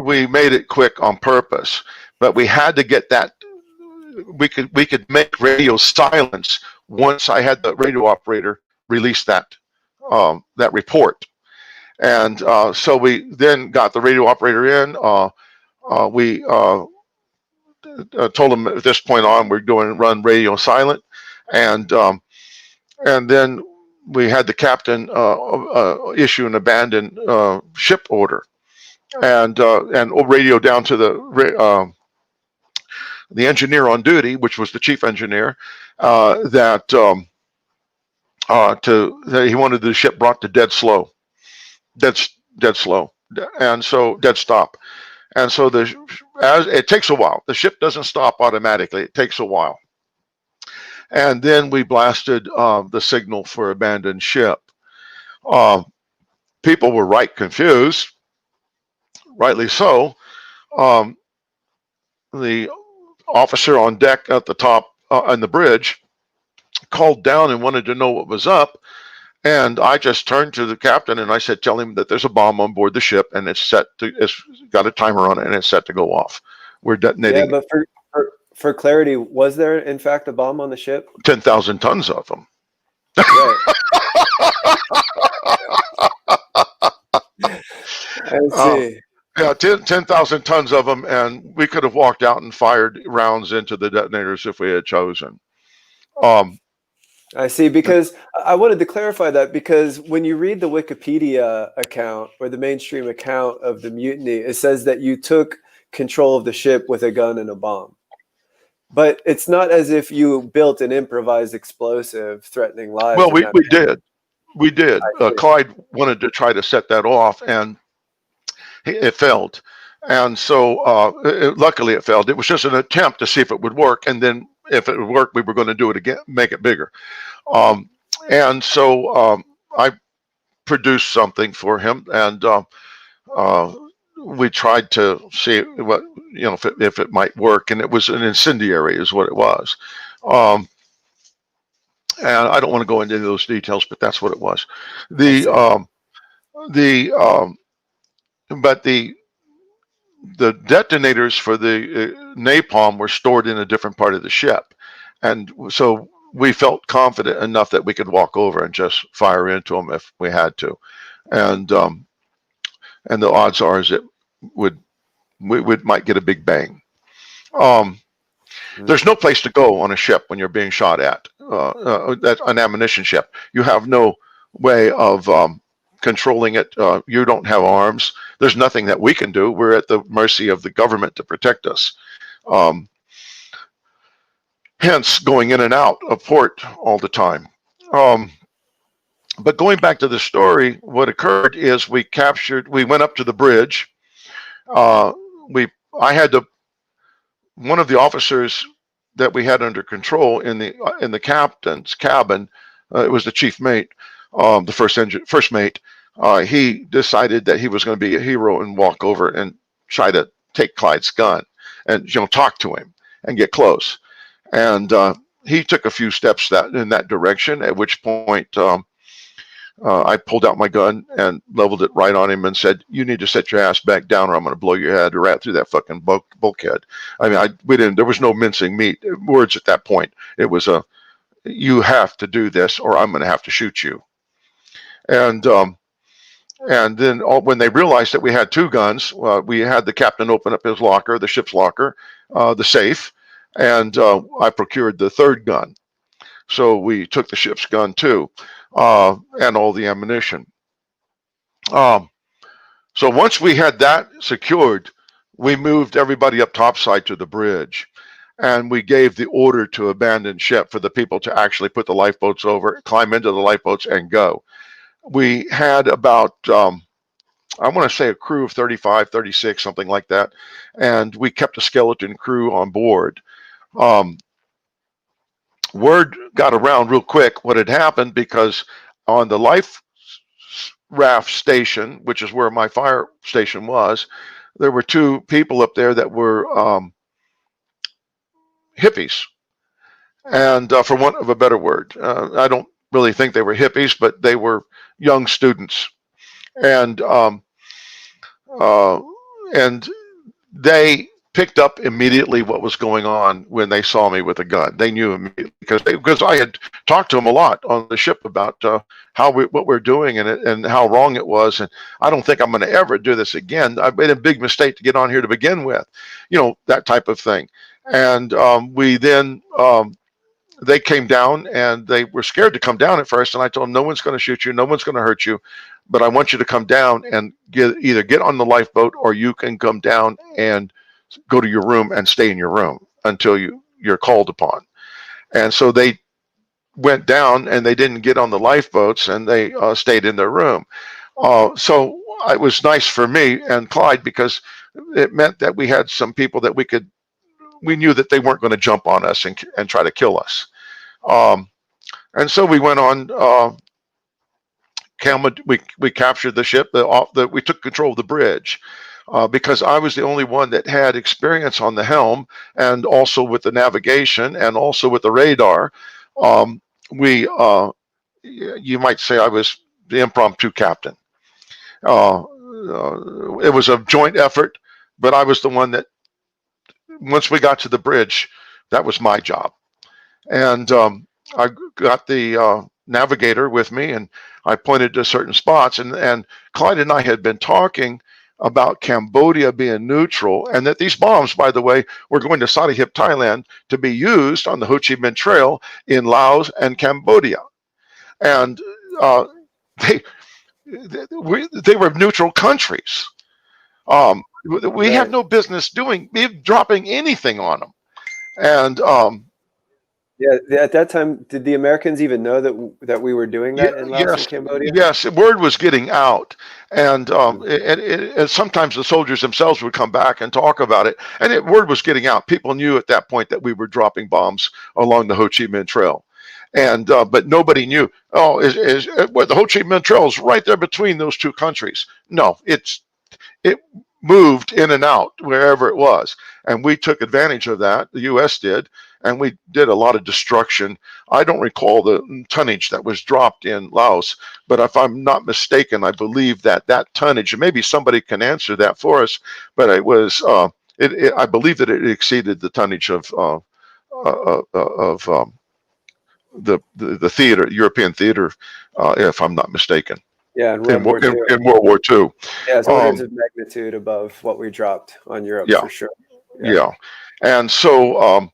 we made it quick on purpose, but we had to get that. We could make radio silence once I had the radio operator release that report. And so we then got the radio operator in. We told him at this point on we're going to run radio silent, and then we had the captain issue an abandoned ship order, and radio down to the engineer on duty, which was the chief engineer, that he wanted the ship brought to dead slow, and so dead stop. And so as it takes a while, the ship doesn't stop automatically. It takes a while. And then we blasted the signal for abandoned ship. People were confused, rightly so. The officer on deck at the top on the bridge called down and wanted to know what was up. And I just turned to the captain and I said, "Tell him that there's a bomb on board the ship and it's got a timer on it and it's set to go off. We're detonating." Yeah, but for clarity, was there in fact a bomb on the ship? 10,000 tons of them. Right. I see. Yeah, 10,000 tons of them, and we could have walked out and fired rounds into the detonators if we had chosen. I see, because I wanted to clarify that, because when you read the Wikipedia account or the mainstream account of the mutiny, it says that you took control of the ship with a gun and a bomb. But it's not as if you built an improvised explosive threatening lives. Well, we did. We did. Clyde wanted to try to set that off, and it failed. And so luckily it failed. It was just an attempt to see if it would work. And then if it would work, we were going to do it again, make it bigger. And so I produced something for him, and we tried to see what, if it might work, and it was an incendiary, is what it was. And I don't want to go into those details, but that's what it was. But the detonators for the napalm were stored in a different part of the ship, and so we felt confident enough that we could walk over and just fire into them if we had to, and the odds are is we might get a big bang. There's no place to go on a ship when you're being shot at. That's an ammunition ship. You have no way of controlling it. You don't have arms. There's nothing that we can do. We're at the mercy of the government to protect us. Hence, going in and out of port all the time. But going back to the story, what occurred is we went up to the bridge. I had to, one of the officers that we had under control in the captain's cabin, it was the chief mate, the first mate. He decided that he was going to be a hero and walk over and try to take Clyde's gun and talk to him and get close. And he took a few steps in that direction. At which point, I pulled out my gun and leveled it right on him and said, "You need to set your ass back down, or I'm going to blow your head right through that fucking bulkhead." I mean, there was no mincing words at that point. It was you have to do this, or I'm going to have to shoot you. And then when they realized that we had two guns, we had the captain open up his locker, the ship's locker, the safe, and I procured the third gun. So we took the ship's gun too, and all the ammunition. So once we had that secured, we moved everybody up topside to the bridge, and we gave the order to abandon ship for the people to actually put the lifeboats over, climb into the lifeboats, and go. We had about, I want to say a crew of 35, 36, something like that, and we kept a skeleton crew on board. Word got around real quick what had happened, because on the life raft station, which is where my fire station was, there were two people up there that were hippies, and for want of a better word, I don't really think they were hippies, but they were young students, and they picked up immediately what was going on when they saw me with a gun. They knew immediately because I had talked to them a lot on the ship about what we're doing and how wrong it was. And I don't think I'm going to ever do this again. I made a big mistake to get on here to begin with, that type of thing. And we then, they came down, and they were scared to come down at first. And I told them, no one's going to shoot you. No one's going to hurt you. But I want you to come down and either get on the lifeboat, or you can come down and go to your room and stay in your room until you're called upon. And so they went down, and they didn't get on the lifeboats, and they stayed in their room. So it was nice for me and Clyde, because it meant that we had some people that we knew that they weren't going to jump on us and try to kill us. And so we went on, we captured the ship, we took control of the bridge. Because I was the only one that had experience on the helm, and also with the navigation, and also with the radar. You might say I was the impromptu captain. It was a joint effort, but I was the one that, once we got to the bridge, that was my job. And I got the navigator with me, and I pointed to certain spots, and Clyde and I had been talking about Cambodia being neutral, and that these bombs, by the way, were going to Saadihip, Thailand, to be used on the Ho Chi Minh Trail in Laos and Cambodia. And they were neutral countries. We have no business dropping anything on them. And Yeah, at that time, did the Americans even know that we were doing Yeah, that in Laos and yes, Cambodia? yes. Word was getting out, and Hmm. and sometimes the soldiers themselves would come back and talk about it. And word was getting out. People knew at that point that we were dropping bombs along the Ho Chi Minh Trail, and but nobody knew. Oh, well, the Ho Chi Minh Trail is right there between those two countries. No, it moved in and out wherever it was. And we took advantage of that. The U.S. did. And we did a lot of destruction. I don't recall the tonnage that was dropped in Laos, but if I'm not mistaken, I believe that that tonnage, and maybe somebody can answer that for us, but it was, I believe that it exceeded the tonnage of the theater, European theater, if I'm not mistaken, Yeah, in World War II. in World War II. Yeah, it's orders Um, of magnitude above what we dropped on Europe yeah, for sure. Yeah. yeah. And so,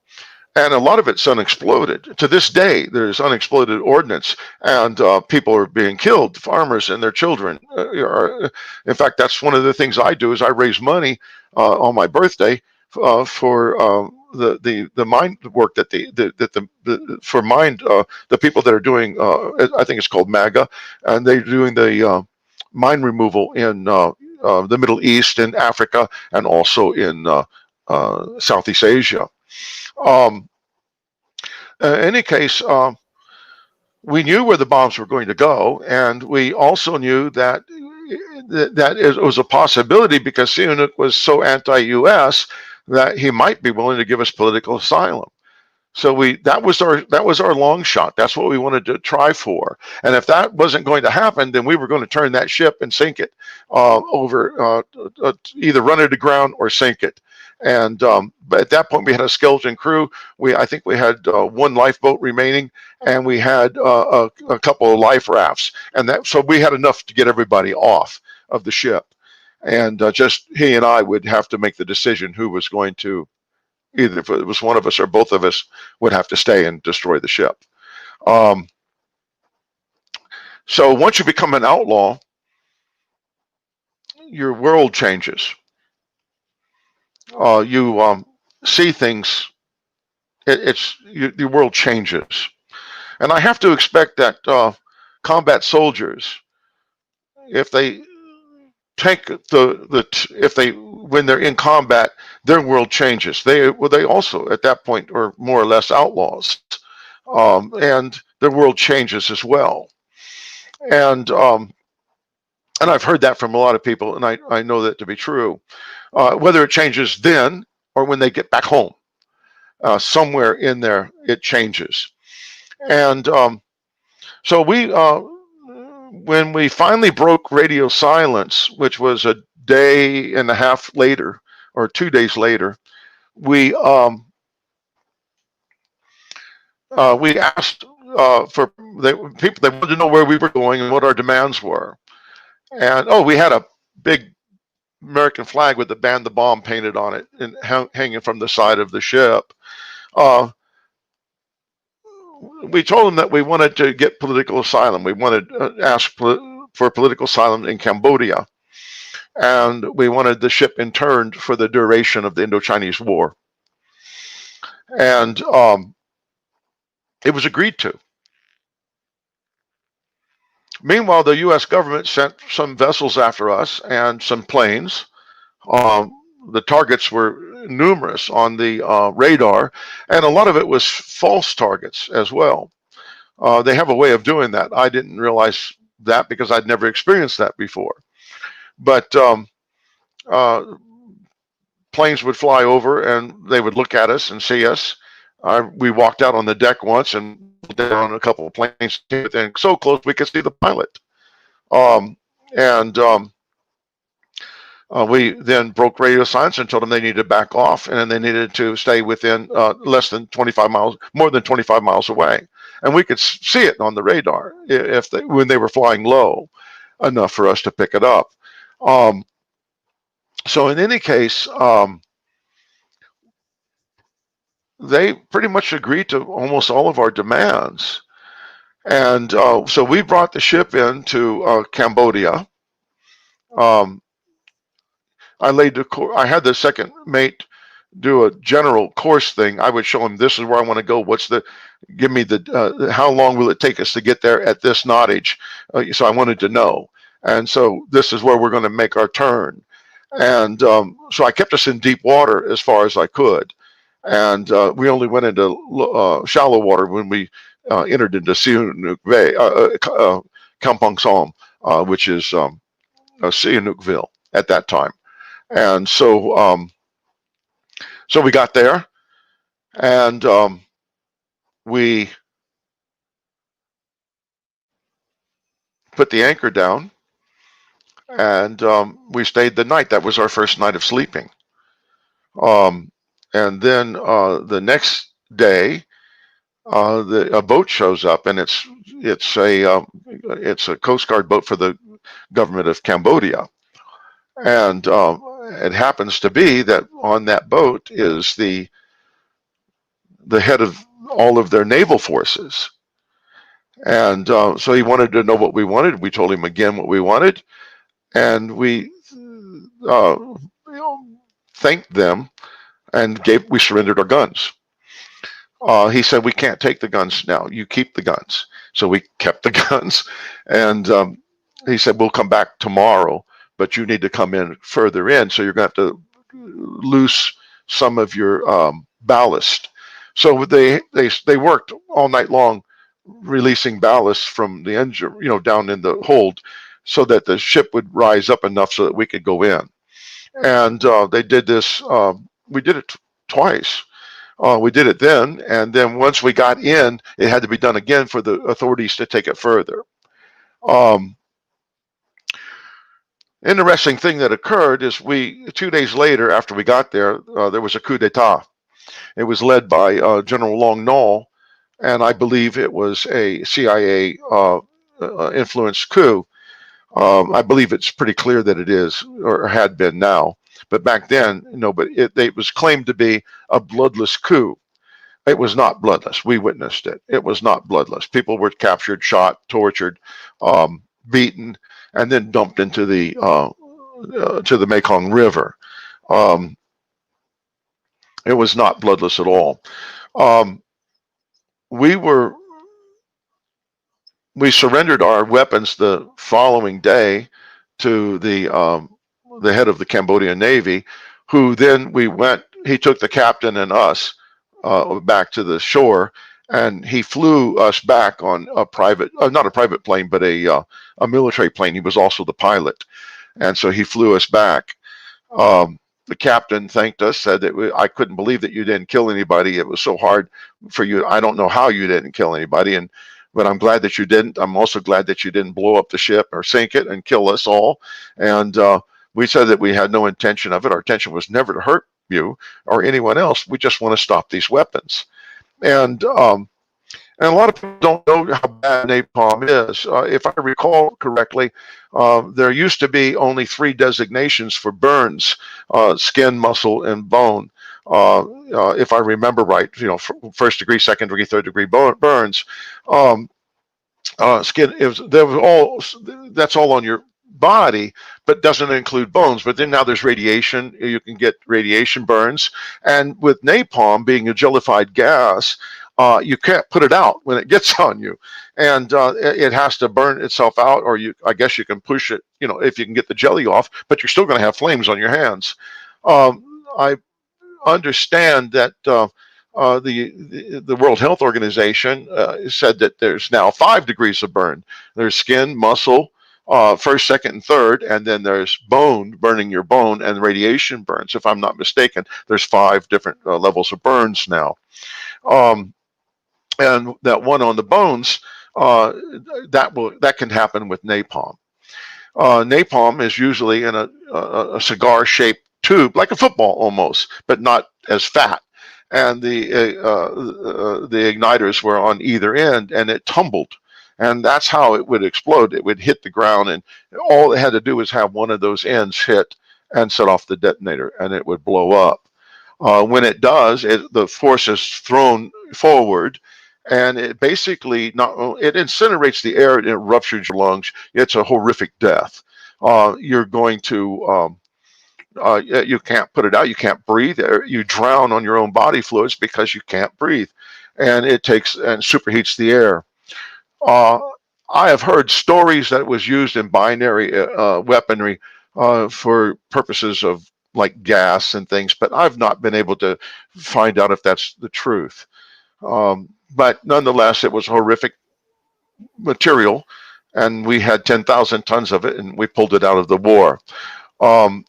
and a lot of it's unexploded. To this day, there's unexploded ordnance, and people are being killed, farmers and their children. In fact, that's one of the things I do is I raise money on my birthday for the mine work that for mine the people that are doing I think it's called MAGA, and they're doing the mine removal in the Middle East and Africa, and also in Southeast Asia. Um, in any case, we knew where the bombs were going to go, and we also knew that it was a possibility because Sihanouk was so anti-U.S. that he might be willing to give us political asylum. So that was our long shot. That's what we wanted to try for. And if that wasn't going to happen, then we were going to turn that ship and sink it either run it aground or sink it. And but at that point, we had a skeleton crew. I think we had one lifeboat remaining, and we had a couple of life rafts, and so we had enough to get everybody off of the ship. And just he and I would have to make the decision who was going to, either if it was one of us or both of us, would have to stay and destroy the ship. Um, so once you become an outlaw, your world changes. You see things. Your world changes, and I have to expect that combat soldiers, if they take if they when they're in combat, their world changes. They also at that point are more or less outlaws, and their world changes as well. And and I've heard that from a lot of people, and I know that to be true. Whether it changes then or when they get back home, somewhere in there it changes. And so when we finally broke radio silence, which was a day and a half later or 2 days later, we asked for people. They wanted to know where we were going and what our demands were. And we had a big American flag with the "Ban the Bomb" painted on it and hanging from the side of the ship. Uh, we told them that we wanted to get political asylum. We wanted to ask for political asylum in Cambodia, and we wanted the ship interned for the duration of the Indo-Chinese War. And it was agreed to. Meanwhile, the U.S. government sent some vessels after us and some planes. The targets were numerous on the radar, and a lot of it was false targets as well. They have a way of doing that. I didn't realize that because I'd never experienced that before. But planes would fly over and they would look at us and see us. We walked out on the deck once and down a couple of planes within so close we could see the pilot. And we then broke radio silence and told them they needed to back off, and then they needed to stay within less than 25 miles, more than 25 miles away. And we could see it on the radar when they were flying low enough for us to pick it up. So in any case, they pretty much agreed to almost all of our demands. And so we brought the ship into Cambodia. I had the second mate do a general course thing, I would show him, this is where I want to go. Give me how long will it take us to get there at this knottage? So I wanted to know. And so this is where we're going to make our turn. And so I kept us in deep water as far as I could. And we only went into shallow water when we entered into Sihanouk Bay, Kampong Som, which is Sihanoukville at that time. And so we got there, and we put the anchor down, and we stayed the night. That was our first night of sleeping. And then the next day, a boat shows up, and it's a Coast Guard boat for the government of Cambodia, and it happens to be that on that boat is the head of all of their naval forces. And so he wanted to know what we wanted. We told him again what we wanted, and we thanked them, and we surrendered our guns. He said, we can't take the guns now. You keep the guns. So we kept the guns, and he said, we'll come back tomorrow, but you need to come in further in, so you're going to have to loose some of your ballast. So they worked all night long releasing ballast from the engine, down in the hold, so that the ship would rise up enough so that we could go in. And they did this. We did it twice. We did it then, and then once we got in, it had to be done again for the authorities to take it further. Interesting thing that occurred is 2 days later, after we got there, there was a coup d'etat. It was led by General Long Nol, and I believe it was a CIA influenced coup. I believe it's pretty clear that it is, or had been now. But back then, but it was claimed to be a bloodless coup. It was not bloodless. We witnessed it. It was not bloodless. People were captured, shot, tortured, beaten, and then dumped into to the Mekong River. It was not bloodless at all. We surrendered our weapons the following day to the head of the Cambodian Navy, who then he took the captain and us back to the shore, and he flew us back on a not a private plane, but a military plane. He was also the pilot. And so he flew us back. The captain thanked us, said that I couldn't believe that you didn't kill anybody. It was so hard for you. I don't know how you didn't kill anybody. But I'm glad that you didn't. I'm also glad that you didn't blow up the ship or sink it and kill us all. And we said that we had no intention of it. Our intention was never to hurt you or anyone else. We just want to stop these weapons. And a lot of people don't know how bad napalm is. If I recall correctly, there used to be only 3 designations for burns: skin, muscle, and bone. If I remember right, first degree, second degree, third degree burns. Skin that's all on your body, but doesn't include bones. But then now there's radiation. You can get radiation burns, and with napalm being a jellified gas, you can't put it out when it gets on you, and it has to burn itself out, or I guess you can push it, if you can get the jelly off, but you're still going to have flames on your hands. I understand that the World Health Organization said that there's now 5 degrees of burn. There's skin, muscle, first, second, and third, and then there's bone, burning your bone, and radiation burns. If I'm not mistaken, there's 5 different levels of burns now. And that one on the bones, that can happen with napalm. Napalm is usually in a cigar-shaped tube, like a football almost, but not as fat. And the igniters were on either end, and it tumbled. And that's how it would explode. It would hit the ground, and all it had to do was have one of those ends hit and set off the detonator, and it would blow up. When it does, the force is thrown forward, and it basically it incinerates the air, and it ruptures your lungs. It's a horrific death. You're going to You can't put it out. You can't breathe. You drown on your own body fluids because you can't breathe, and it takes and superheats the air. Uh, I have heard stories that it was used in binary weaponry for purposes of like gas and things, but I've not been able to find out if that's the truth. But nonetheless, it was horrific material, and we had 10,000 tons of it, and we pulled it out of the war. Um,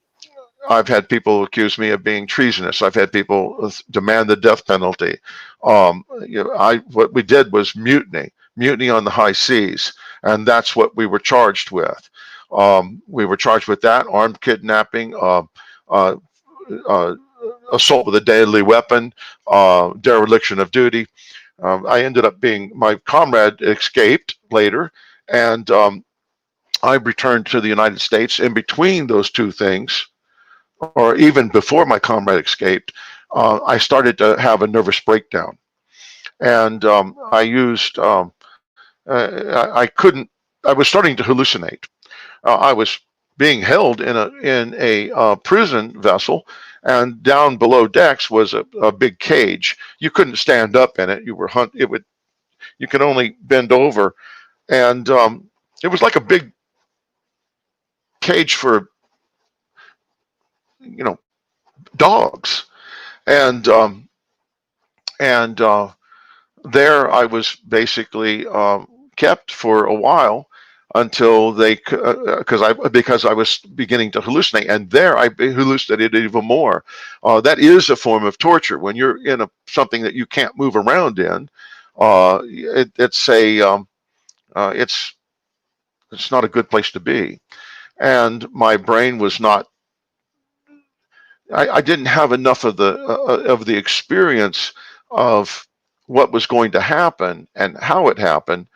I've had people accuse me of being treasonous. I've had people demand the death penalty. What we did was mutiny on the high seas, and that's what we were charged with. We were charged with that, armed kidnapping, uh, uh, assault with a deadly weapon, dereliction of duty. I ended up my comrade escaped later, and I returned to the United States. In between those two things, or even before my comrade escaped, I started to have a nervous breakdown, and I used. I couldn't. I was starting to hallucinate. I was being held in a prison vessel, and down below decks was a big cage. You couldn't stand up in it. You were It would. You could only bend over, and it was like a big cage for you know dogs, and and there I was basically kept for a while until they because I was beginning to hallucinate, and there I hallucinated even more. That is a form of torture when you're in something that you can't move around in. It's a it's not a good place to be, and my brain was not. I didn't have enough of the experience of what was going to happen and how it happened,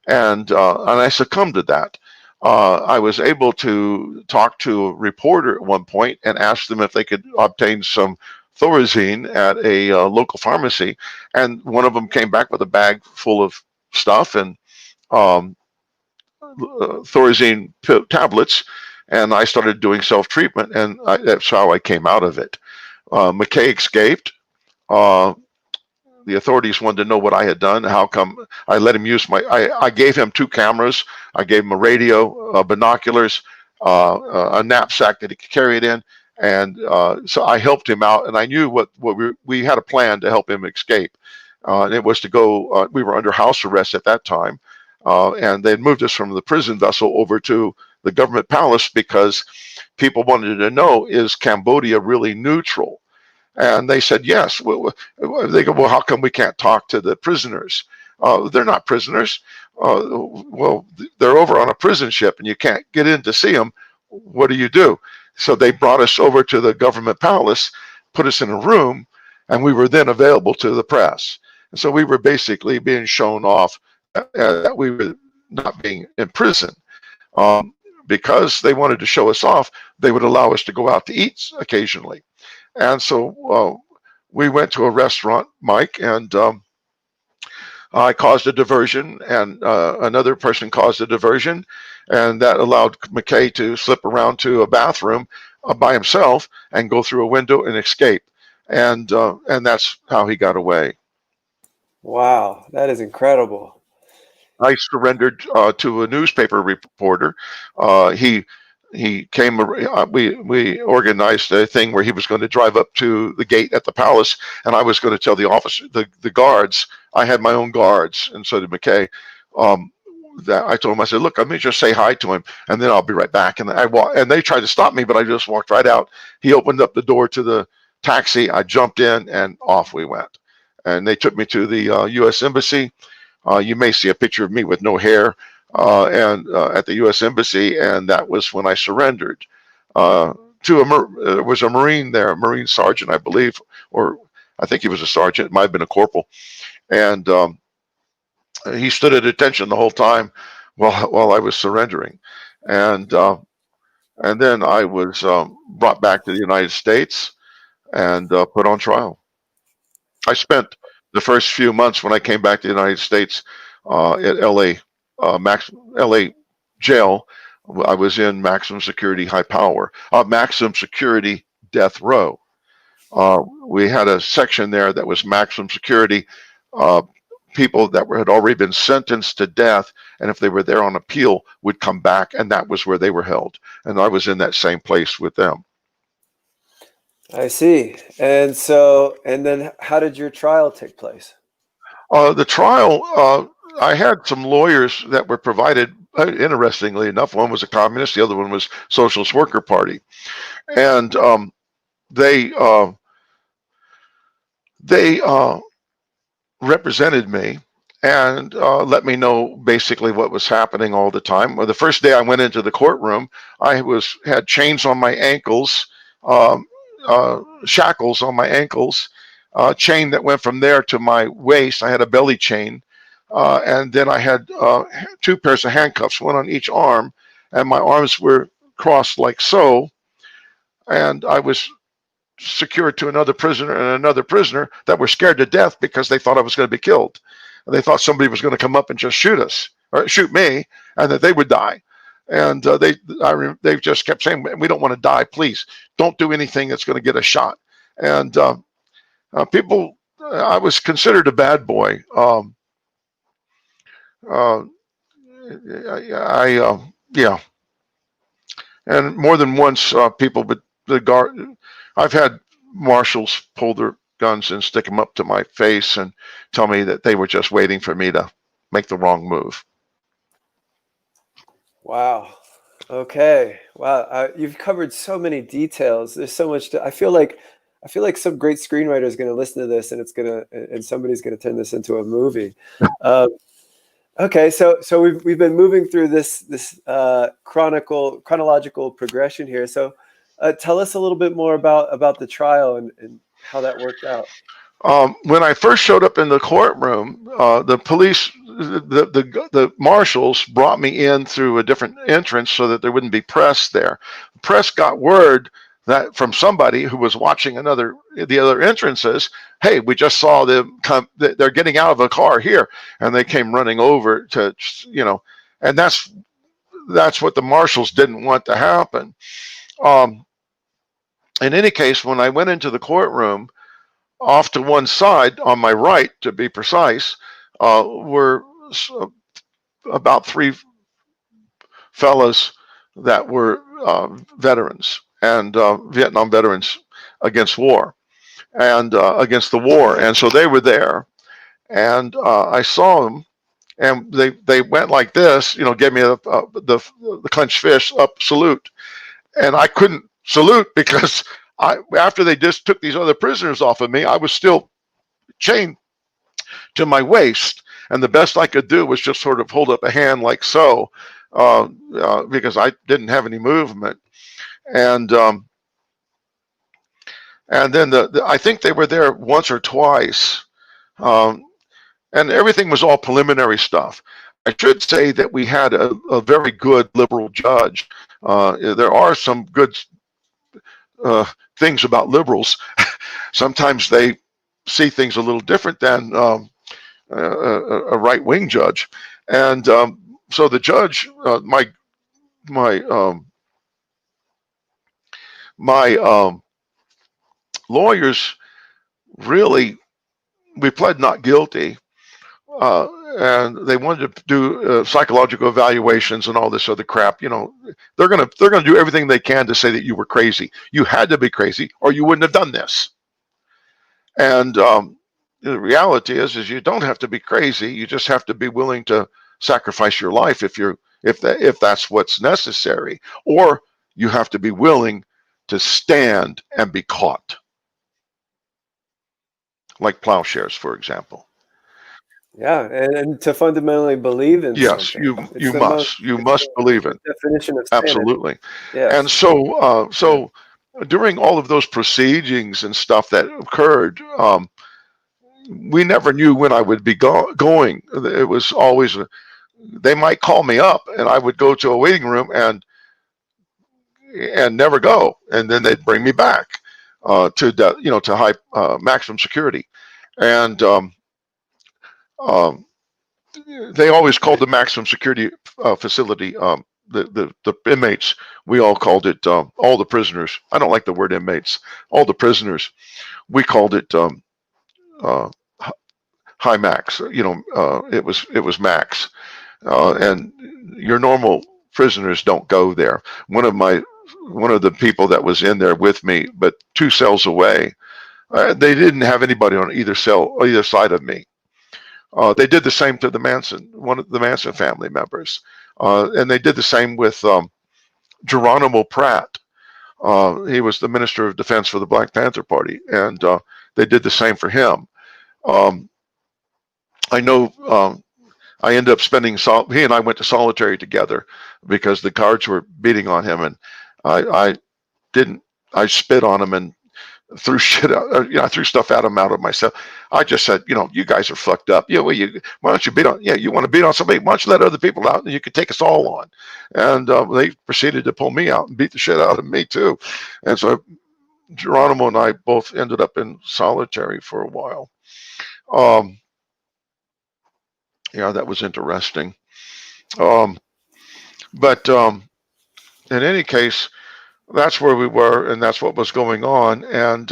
and I succumbed to that. I was able to talk to a reporter at one point and ask them if they could obtain some Thorazine at a local pharmacy, and one of them came back with a bag full of stuff and um, Thorazine tablets, and I started doing self-treatment, and that's how I came out of it. McKay escaped. Uh, the authorities wanted to know what I had done. How come I let him use I gave him two cameras. I gave him a radio, binoculars, a knapsack that he could carry it in. And so I helped him out, and I knew what we had a plan to help him escape. And it was to go, we were under house arrest at that time. And they had moved us from the prison vessel over to the government palace because people wanted to know, is Cambodia really neutral? And they said yes. They go, well, how come we can't talk to the prisoners? They're not prisoners. Well, they're over on a prison ship, and you can't get in to see them. What do? So they brought us over to the government palace, put us in a room, and we were then available to the press. And so we were basically being shown off that we were not being in prison. Because they wanted to show us off, they would allow us to go out to eat occasionally. And so we went to a restaurant, Mike, and I caused a diversion, and another person caused a diversion, and that allowed McKay to slip around to a bathroom by himself and go through a window and escape. And that's how he got away. Wow, that is incredible. I surrendered to a newspaper reporter. He came. We organized a thing where he was going to drive up to the gate at the palace, and I was going to tell the officer, the guards. I had my own guards, and so did McKay. That I told him, I said, look, let me just say hi to him, and then I'll be right back. And and they tried to stop me, but I just walked right out. He opened up the door to the taxi. I jumped in, and off we went. And they took me to the U.S. Embassy. You may see a picture of me with no hair and at the U.S. Embassy, and that was when I surrendered. There was a Marine there, a Marine sergeant, I believe, or I think he was a sergeant. It might have been a corporal. And he stood at attention the whole time while I was surrendering. And then I was brought back to the United States and put on trial. I spent the first few months when I came back to the United States at LA jail. I was in maximum security high power, maximum security death row. We had a section there that was maximum security. People that had already been sentenced to death, and if they were there on appeal, would come back, and that was where they were held. And I was in that same place with them. I see. And so, and then how did your trial take place? The trial, I had some lawyers that were provided. Interestingly enough, one was a communist, the other one was Socialist Worker Party, and they represented me and let me know basically what was happening all the time. Well, the first day I went into the courtroom, I had chains on my ankles, shackles on my ankles, chain that went from there to my waist. I had a belly chain, and then I had 2 pairs of handcuffs, one on each arm, and my arms were crossed like so, and I was secured to another prisoner and another prisoner that were scared to death because they thought I was going to be killed. And they thought somebody was going to come up and just shoot us or shoot me, and that they would die. And they just kept saying, "We don't want to die. Please don't do anything that's going to get us shot." And people, I was considered a bad boy. Yeah. And more than once, people, but the guard, I've had marshals pull their guns and stick them up to my face and tell me that they were just waiting for me to make the wrong move. Wow. Okay. Wow. You've covered so many details. There's so much I feel like some great screenwriter is going to listen to this, and somebody's going to turn this into a movie. Okay. So we've been moving through this chronological progression here. So tell us a little bit more about the trial and how that worked out. When I first showed up in the courtroom, the police, the marshals brought me in through a different entrance so that there wouldn't be press there. The press got word that from somebody who was watching the other entrances, "Hey, we just saw them come. They're getting out of a car here," and they came running over to, and that's what the marshals didn't want to happen. In any case, when I went into the courtroom, off to one side, on my right, to be precise, were about 3 fellas that were veterans and Vietnam veterans against war and against the war. And so they were there, and I saw them, and they went like this, gave me the clenched fist up salute, and I couldn't salute because after they just took these other prisoners off of me, I was still chained to my waist, and the best I could do was just sort of hold up a hand like so, because I didn't have any movement. And then I think they were there once or twice, and everything was all preliminary stuff. I should say that we had a very good liberal judge. There are some good things about liberals. Sometimes they see things a little different than a right-wing judge, and so the judge, my lawyers, really, we pled not guilty, and they wanted to do psychological evaluations and all this other crap. They're gonna do everything they can to say that you were crazy. You had to be crazy, or you wouldn't have done this. And the reality is you don't have to be crazy. You just have to be willing to sacrifice your life if that's what's necessary, or you have to be willing to stand and be caught, like plowshares, for example. Yeah, and to fundamentally believe in Yes, something. you must believe it. Definition of sanity. Absolutely. Yes. And so during all of those proceedings and stuff that occurred, we never knew when I would be going. It was always they might call me up, and I would go to a waiting room and never go, and then they'd bring me back to high maximum security, and they always called the maximum security facility the inmates, we all called it, all the prisoners. I don't like the word inmates. All the prisoners, we called it uh, high max. It was max, and your normal prisoners don't go there. One of the people that was in there with me, but 2 cells away, they didn't have anybody on either side of me. They did the same to one of the Manson family members, and they did the same with Geronimo Pratt. He was the Minister of Defense for the Black Panther Party, and they did the same for him. I know I ended up he and I went to solitary together because the guards were beating on him, and I spit on him and threw shit out, I threw stuff at him out of myself. I just said, you guys are fucked up. Why don't you beat on? Yeah, you want to beat on somebody? Why don't you let other people out and you can take us all on? And they proceeded to pull me out and beat the shit out of me too. And so Geronimo and I both ended up in solitary for a while. Yeah, that was interesting. But in any case, that's where we were, and that's what was going on. And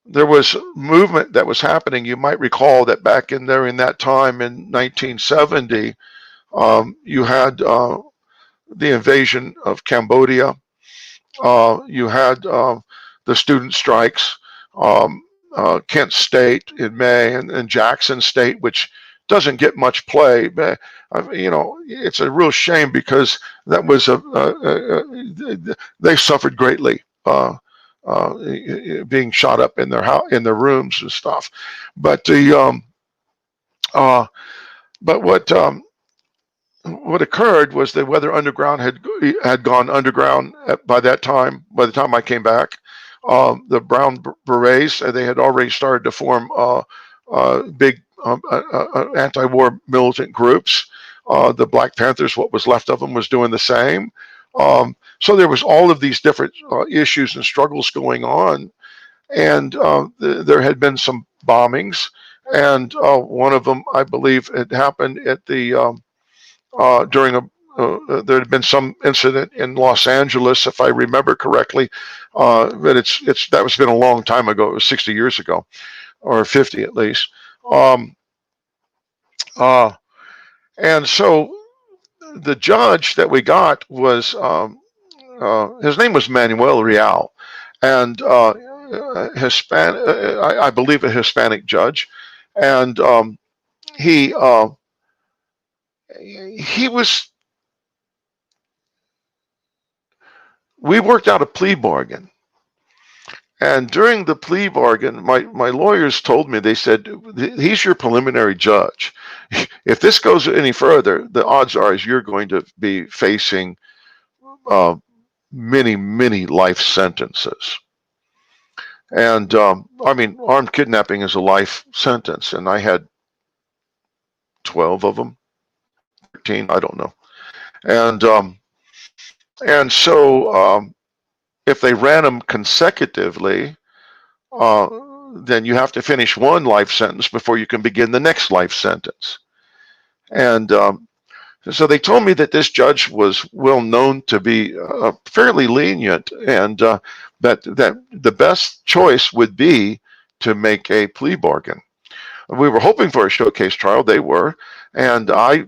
there was movement that was happening. You might recall that back in that time in 1970, you had the invasion of Cambodia. You had the student strikes, Kent State in May, and Jackson State, which doesn't get much play. But, it's a real shame because that was they suffered greatly, being shot up in their rooms and stuff. But what occurred was the Weather Underground had gone underground by that time. By the time I came back, the Brown Berets, they had already started to form big anti-war militant groups. The Black Panthers, what was left of them, was doing the same. So there was all of these different issues and struggles going on, and there had been some bombings, and one of them, I believe, had happened at the during there had been some incident in Los Angeles, if I remember correctly, but that was been a long time ago. It was 60 years ago, or 50 at least. And so the judge that we got was his name was Manuel Real, and Hispanic, I believe a Hispanic judge, and he was. We worked out a plea bargain. And during the plea bargain, my lawyers told me, they said, he's your preliminary judge. If this goes any further, the odds are is you're going to be facing many, many life sentences. And armed kidnapping is a life sentence, and I had 12 of them, 13, I don't know. And so if they ran them consecutively, then you have to finish one life sentence before you can begin the next life sentence. And so they told me that this judge was well known to be fairly lenient, and that the best choice would be to make a plea bargain. We were hoping for a showcase trial. They were, and I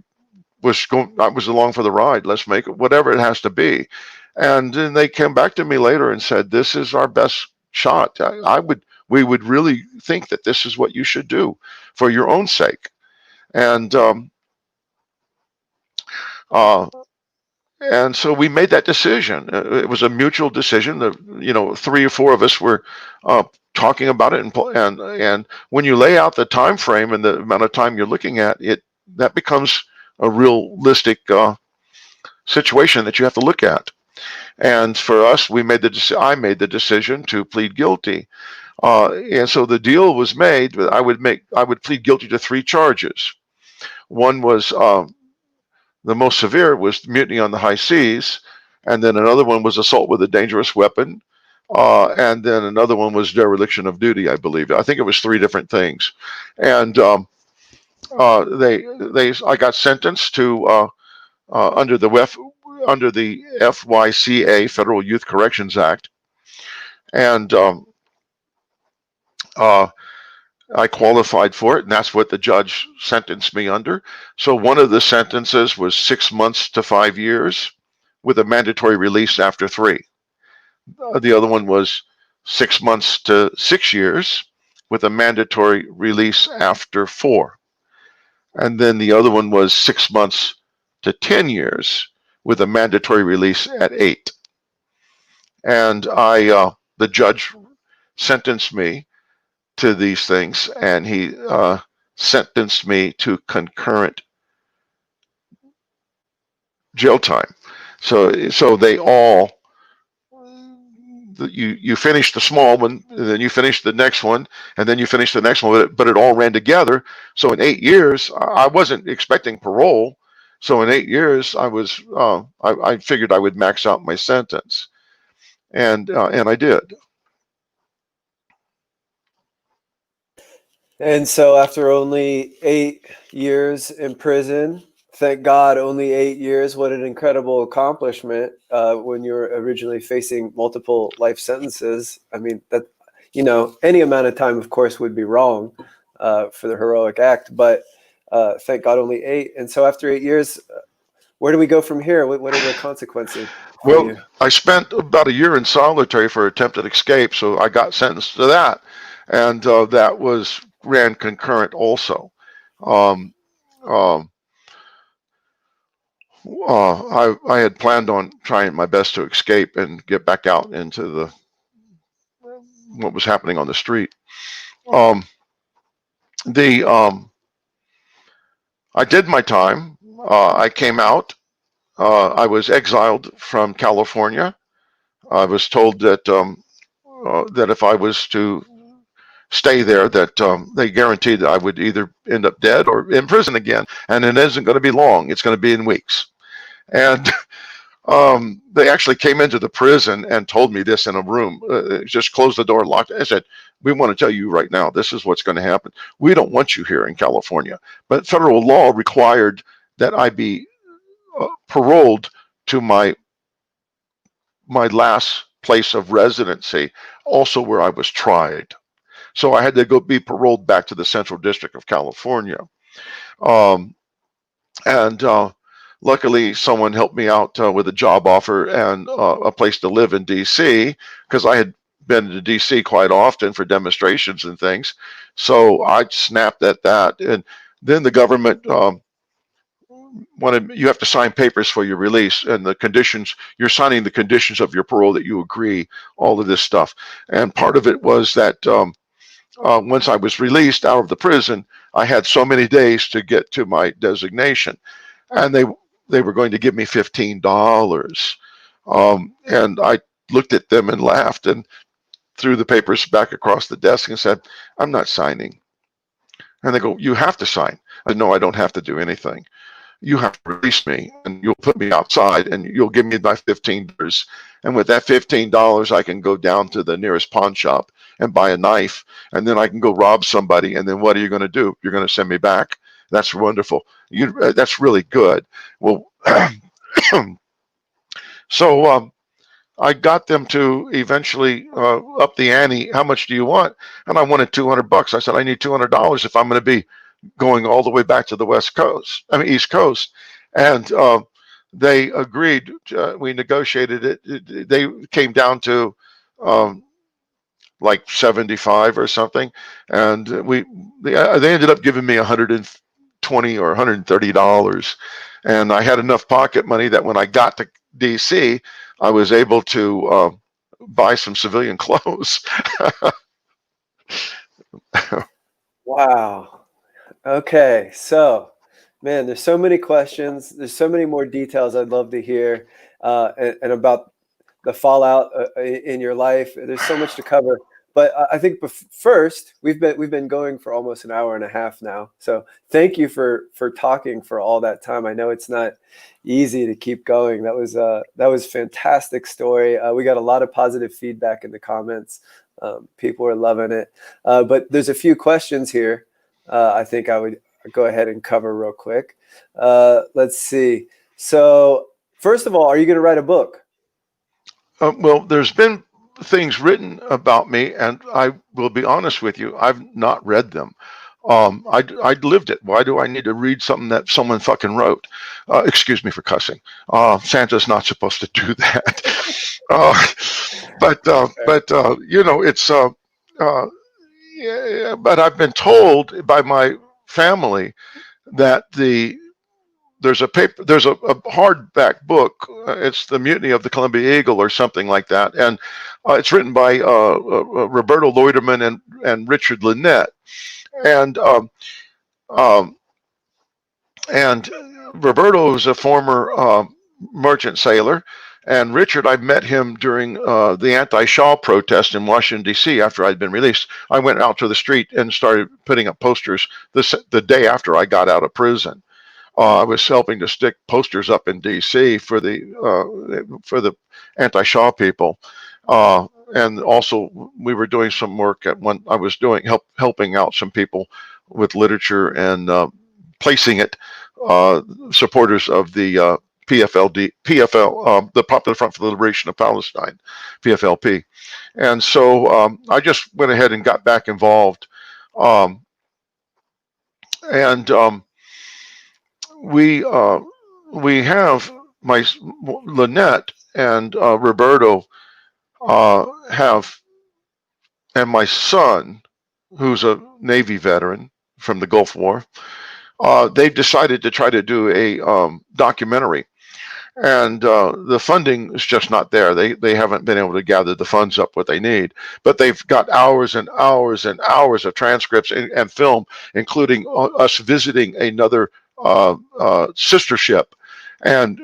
was along for the ride. Let's make it whatever it has to be. And then they came back to me later and said, this is our best shot. We would really think that this is what you should do for your own sake. And so we made that decision. It was a mutual decision. 3 or 4 of us were talking about it, and when you lay out the time frame and the amount of time you're looking at, that becomes a realistic situation that you have to look at. And for us, I made the decision to plead guilty. And so the deal was made that I would plead guilty to 3 charges. One was the most severe was mutiny on the high seas, and then another one was assault with a dangerous weapon, and then another one was dereliction of duty, I believe. I think it was 3 different things. And I got sentenced to under the FYCA, Federal Youth Corrections Act, and I qualified for it, and that's what the judge sentenced me under. So one of the sentences was 6 months to 5 years with a mandatory release after 3. The other one was 6 months to 6 years with a mandatory release after 4. And then the other one was 6 months to 10 years with a mandatory release at 8. And the judge sentenced me to these things, and he sentenced me to concurrent jail time. So they all, you finish the small one, and then you finish the next one, and then you finish the next one, but it all ran together. So in 8 years, I wasn't expecting parole. So in 8 years, I figured I would max out my sentence, and I did. And so after only 8 years in prison, thank God, only 8 years. What an incredible accomplishment when you're originally facing multiple life sentences. I mean, that, any amount of time, of course, would be wrong for the heroic act, but thank God only 8. And so after 8 years, where do we go from here? What are the consequences for Well, you? I spent about a year in solitary for attempted escape, so I got sentenced to that, and that ran concurrent also. I had planned on trying my best to escape and get back out into what was happening on the street. I did my time. I came out. I was exiled from California. I was told that that if I was to stay there, that they guaranteed that I would either end up dead or in prison again, and it isn't going to be long. It's going to be in weeks. And they actually came into the prison and told me this in a room. Just closed the door, locked it. I said, "We want to tell you right now, this is what's going to happen. We don't want you here in California." But federal law required that I be paroled to my last place of residency, also where I was tried. So I had to go be paroled back to the Central District of California. And luckily, someone helped me out with a job offer and a place to live in D.C., because I had been to D.C. quite often for demonstrations and things. So I snapped at that. And then the government you have to sign papers for your release, and the conditions, you're signing the conditions of your parole that you agree, all of this stuff. And part of it was that once I was released out of the prison, I had so many days to get to my designation, and they were going to give me $15. And I looked at them and laughed and threw the papers back across the desk and said, "I'm not signing." And they go, "You have to sign." I said, "No, I don't have to do anything. You have to release me, and you'll put me outside, and you'll give me my $15. And with that $15, I can go down to the nearest pawn shop and buy a knife, and then I can go rob somebody. And then what are you going to do? You're going to send me back? That's wonderful. That's really good." Well, so I got them to eventually up the ante. "How much do you want?" And I wanted $200. I said, "I need $200 if I'm going to be going all the way back to the East Coast. And they agreed. We negotiated it. They came down to like 75 or something, and they ended up giving me $120 or $130, and I had enough pocket money that when I got to DC, I was able to buy some civilian clothes. Wow. Okay, so man, there's so many questions. There's so many more details I'd love to hear, and about the fallout in your life. There's so much to cover. But I think first, we've been going for almost an hour and a half now. So thank you for talking for all that time. I know it's not easy to keep going. That was fantastic story. We got a lot of positive feedback in the comments. People are loving it. But there's a few questions here. I think I would go ahead and cover real quick. Let's see. So, first of all, are you going to write a book? Well, there's been things written about me, and I will be honest with you, I've not read them. I lived it. Why do I need to read something that someone fucking wrote? Excuse me for cussing. Santa's not supposed to do that. uh, but you know, it's yeah, but I've been told by my family that there's a hardback book. It's the Mutiny of the Columbia Eagle or something like that, and it's written by Roberto Leuterman and Richard Lynette, and um, and Roberto is a former merchant sailor. And Richard, I met him during the anti-Shaw protest in Washington, D.C. after I'd been released. I went out to the street and started putting up posters the day after I got out of prison. I was helping to stick posters up in D.C. for the anti-Shaw people, and also we were doing some work at one. I was helping out some people with literature and placing it supporters of the PFL, the Popular Front for the Liberation of Palestine, PFLP, and so I just went ahead and got back involved, and we have my Lynette and Roberto have, and my son, who's a Navy veteran from the Gulf War. They've decided to try to do a documentary, and the funding is just not there. They haven't been able to gather the funds up what they need, but they've got hours and hours and hours of transcripts and film, including us visiting another sister ship, and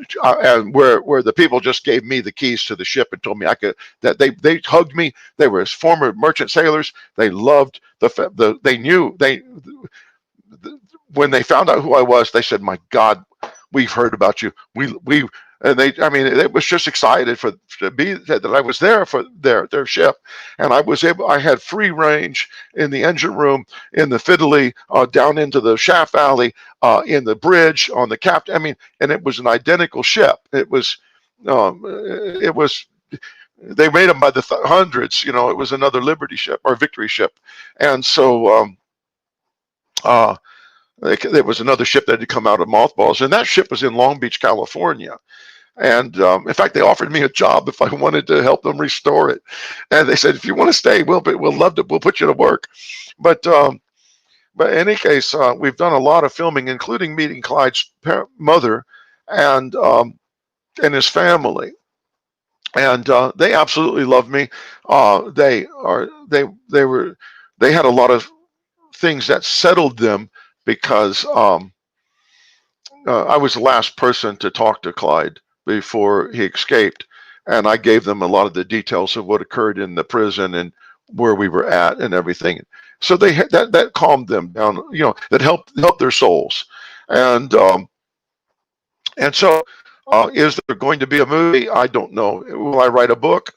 where the people just gave me the keys to the ship and told me I could, that they hugged me. They were former merchant sailors. They loved they knew when they found out who I was, they said, "My God, we've heard about you. We and they, I mean, it was just excited to be that I was there for their ship, and I had free range in the engine room, in the fiddly, down into the shaft alley, in the bridge, on the captain. I mean, and it was an identical ship. It was. They made them by the hundreds. You know, it was another Liberty ship or Victory ship, and so. There was another ship that had come out of mothballs, and that ship was in Long Beach, California. And in fact, they offered me a job if I wanted to help them restore it. And they said, if you want to stay, we'll love to. We'll put you to work. But in any case, we've done a lot of filming, including meeting Clyde's mother and his family. And they absolutely love me. They had a lot of things that settled them because I was the last person to talk to Clyde before he escaped, and I gave them a lot of the details of what occurred in the prison and where we were at and everything. So that calmed them down, you know, that helped their souls, and so is there going to be a movie? I don't know. Will I write a book?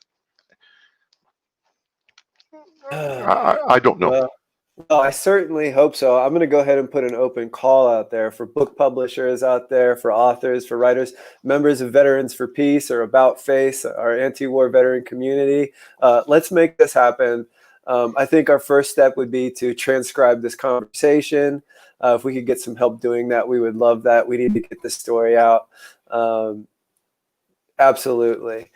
I don't know. Well, I certainly hope so. I'm going to go ahead and put an open call out there for book publishers out there, for authors, for writers, members of Veterans for Peace or About Face, our anti-war veteran community. Let's make this happen. I think our first step would be to transcribe this conversation. If we could get some help doing that, we would love that. We need to get this story out. Absolutely.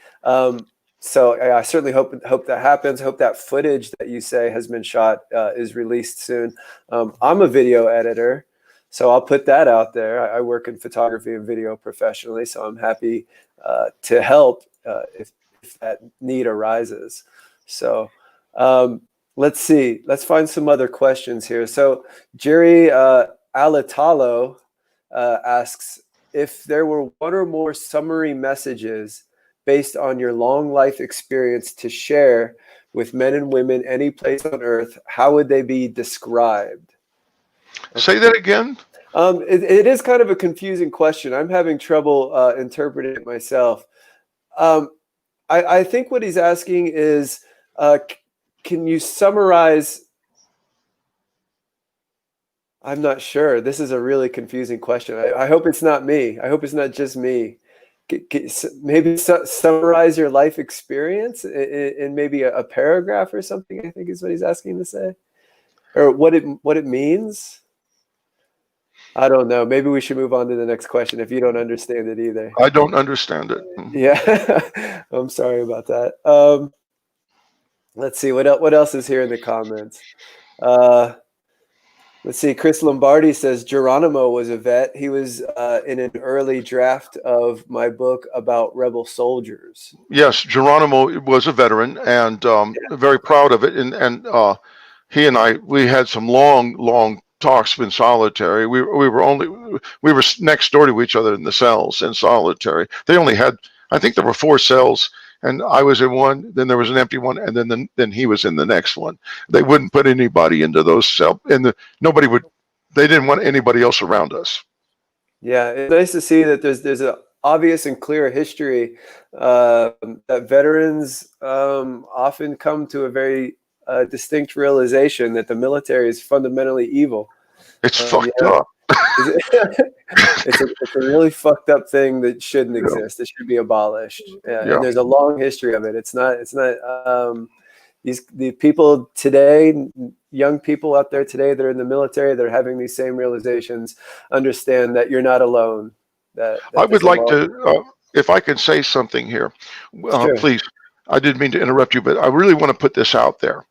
So I certainly hope that happens. Hope that footage that you say has been shot is released soon. I'm a video editor, so I'll put that out there. I work in photography and video professionally, so I'm happy to help if that need arises. So let's see. Let's find some other questions here. So Jerry Alatalo asks, if there were one or more summary messages based on your long life experience to share with men and women any place on earth, how would they be described? Say that again. It is kind of a confusing question. I'm having trouble interpreting it myself. I think what he's asking is, can you summarize? I'm not sure. This is a really confusing question. I hope it's not me. I hope it's not just me. Maybe summarize your life experience in maybe a paragraph or something, I think is what he's asking to say. Or what it means. I don't know. Maybe we should move on to the next question if you don't understand it either. I don't understand it. Yeah, I'm sorry about that. Let's see what else is here in the comments. Let's see. Chris Lombardi says Geronimo was a vet. He was in an early draft of my book about rebel soldiers. Yes, Geronimo was a veteran and very proud of it. And he and we had some long talks in solitary. We were next door to each other in the cells in solitary. They only had, I think there were 4 cells, and I was in one. Then there was an empty one, and then he was in the next one. They wouldn't put anybody into those cells, and nobody would. They didn't want anybody else around us. Yeah, it's nice to see that there's an obvious and clear history that veterans often come to a very distinct realization that the military is fundamentally evil. It's fucked up. It's a really fucked up thing that shouldn't exist. It should be abolished. And there's a long history of it. It's not the people today, young people out there today that are in the military, that are having these same realizations, understand that you're not alone. That I would like to, if I can say something here, Sure. please. I didn't mean to interrupt you, but I really want to put this out there.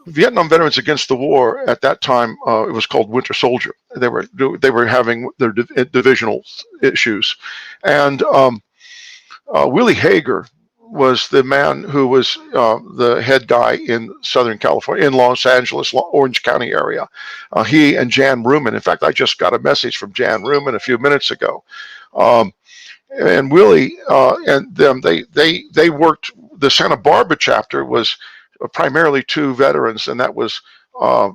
Vietnam Veterans Against the War at that time, it was called Winter Soldier. They were having their divisional issues, and Willie Hager was the man who was the head guy in Southern California, in Los Angeles, Orange County area. He and Jan Ruman. In fact, I just got a message from Jan Ruman a few minutes ago. And Willie and them, they worked. The Santa Barbara chapter was primarily 2 veterans, and that was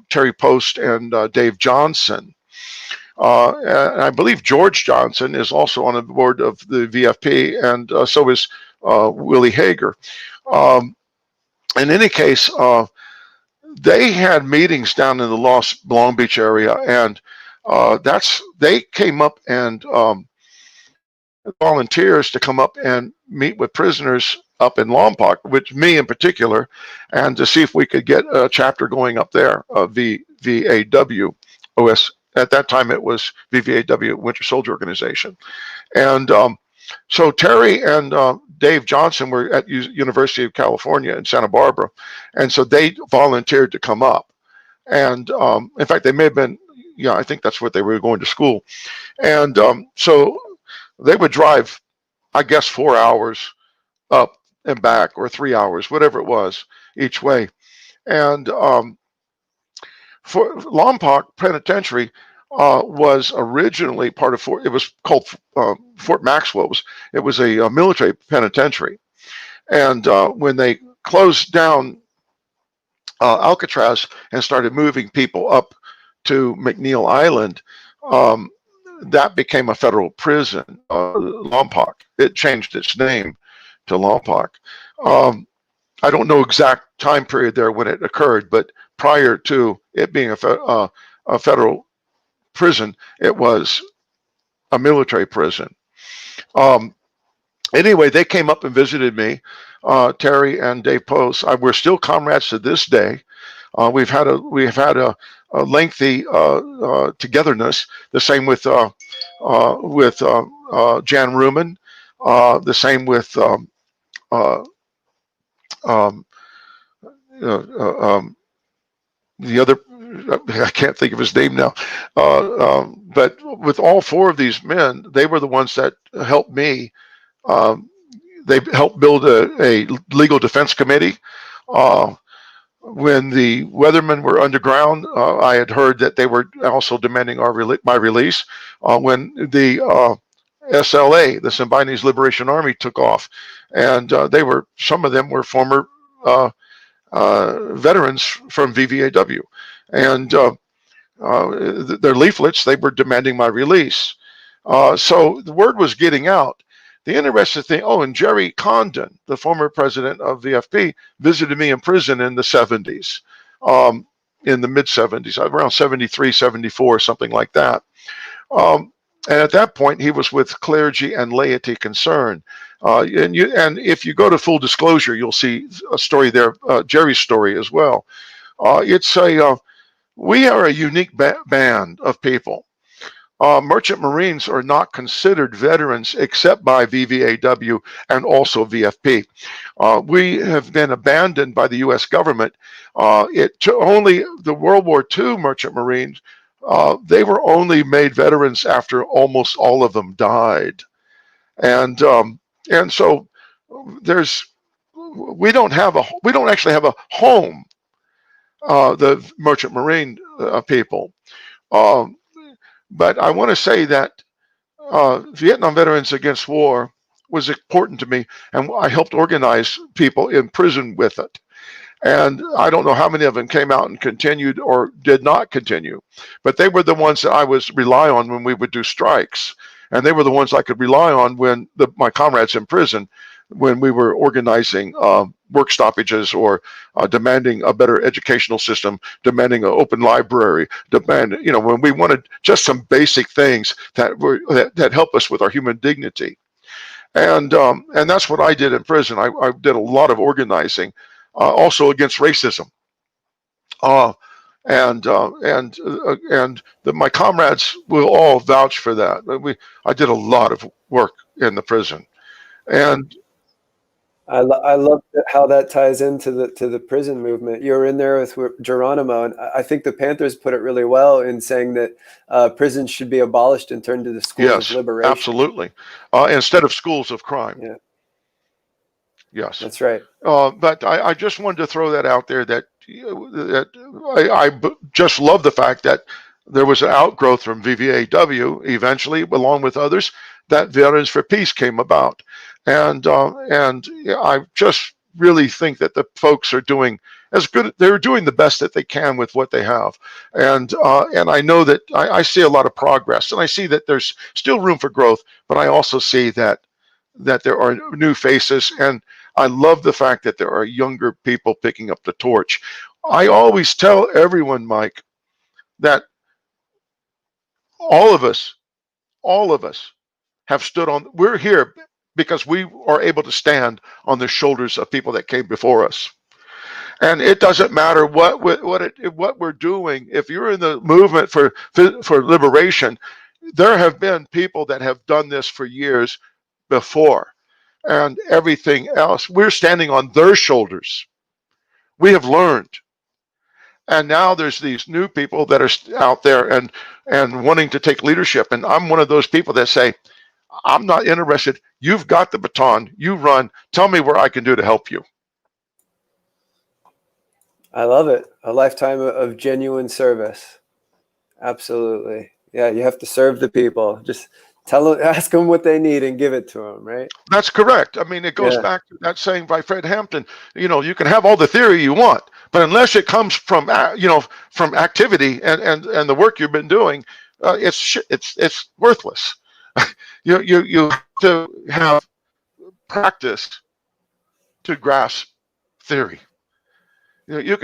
Terry Post and Dave Johnson. And I believe George Johnson is also on the board of the VFP, and so is Willie Hager. In any case, they had meetings down in the Long Beach area, and they came up and volunteers to come up and meet with prisoners up in Lompoc, which me in particular, and to see if we could get a chapter going up there, VAW OS. At that time, it was VVAW, Winter Soldier Organization. And so Terry and Dave Johnson were at University of California in Santa Barbara, and so they volunteered to come up. And in fact, they may have been, I think that's what they were going to school. And so they would drive, I guess, 4 hours up and back, or 3 hours, whatever it was, each way. And for Lompoc Penitentiary was originally part of it was called Fort Maxwell. It was a military penitentiary. And when they closed down Alcatraz and started moving people up to McNeil Island, that became a federal prison, Lompoc. It changed its name to Lompoc. I don't know exact time period there when it occurred, but prior to it being a federal prison, it was a military prison. Anyway, they came up and visited me, Terry and Dave Post. We're still comrades to this day. We've had a lengthy togetherness. The same with Jan Ruman. The same with the other. I can't think of his name now. But with all 4 of these men, they were the ones that helped me. They helped build a legal defense committee. When the Weathermen were underground, I had heard that they were also demanding my release. When the SLA, the Symbionese Liberation Army, took off, and some of them were former veterans from VVAW, and their leaflets, they were demanding my release. So the word was getting out. The interesting thing, and Jerry Condon, the former president of VFP, visited me in prison in the 70s. in the mid 70s, around 73, 74, something like that. And at that point, he was with Clergy and Laity Concern. And if you go to Full Disclosure, you'll see a story there, Jerry's story as well. We are a unique band of people. Merchant Marines are not considered veterans except by VVAW and also VFP. We have been abandoned by the U.S. government. Only the World War II Merchant Marines, they were only made veterans after almost all of them died. And so we don't actually have a home, the Merchant Marine people. But I want to say that Vietnam Veterans Against War was important to me, and I helped organize people in prison with it. And I don't know how many of them came out and continued or did not continue, but they were the ones that I was rely on when we would do strikes. And they were the ones I could rely on when my comrades in prison, when we were organizing work stoppages or demanding a better educational system, demanding an open library, when we wanted just some basic things that help us with our human dignity. And that's what I did in prison. I did a lot of organizing, also against racism. My comrades will all vouch for that. I did a lot of work in the prison, and I love how that ties into the prison movement. You were in there with Geronimo, and I think the Panthers put it really well in saying that prisons should be abolished and turned into schools of liberation. Absolutely, instead of schools of crime. Yeah. Yes, that's right. But I just wanted to throw that out there that I just love the fact that there was an outgrowth from VVAW eventually, along with others, that Veterans for Peace came about. And I just really think that the folks are doing as good. They're doing the best that they can with what they have. And I know that I see a lot of progress, and I see that there's still room for growth, but I also see that there are new faces, and I love the fact that there are younger people picking up the torch. I always tell everyone, Mike, that all of us have stood on, we're here because we are able to stand on the shoulders of people that came before us. And it doesn't matter what we're doing. If you're in the movement for liberation, there have been people that have done this for years before, and everything else. We're standing on their shoulders. We have learned. And now there's these new people that are out there and wanting to take leadership. And I'm one of those people that say, I'm not interested. You've got the baton. You run. Tell me where I can do to help you. I love it. A lifetime of genuine service. Absolutely. Yeah, you have to serve the people. Just ask them what they need and give it to them, right? That's correct. I mean, it goes back to that saying by Fred Hampton, you can have all the theory you want, but unless it comes from activity and the work you've been doing, it's worthless. You have to have practice to grasp theory. You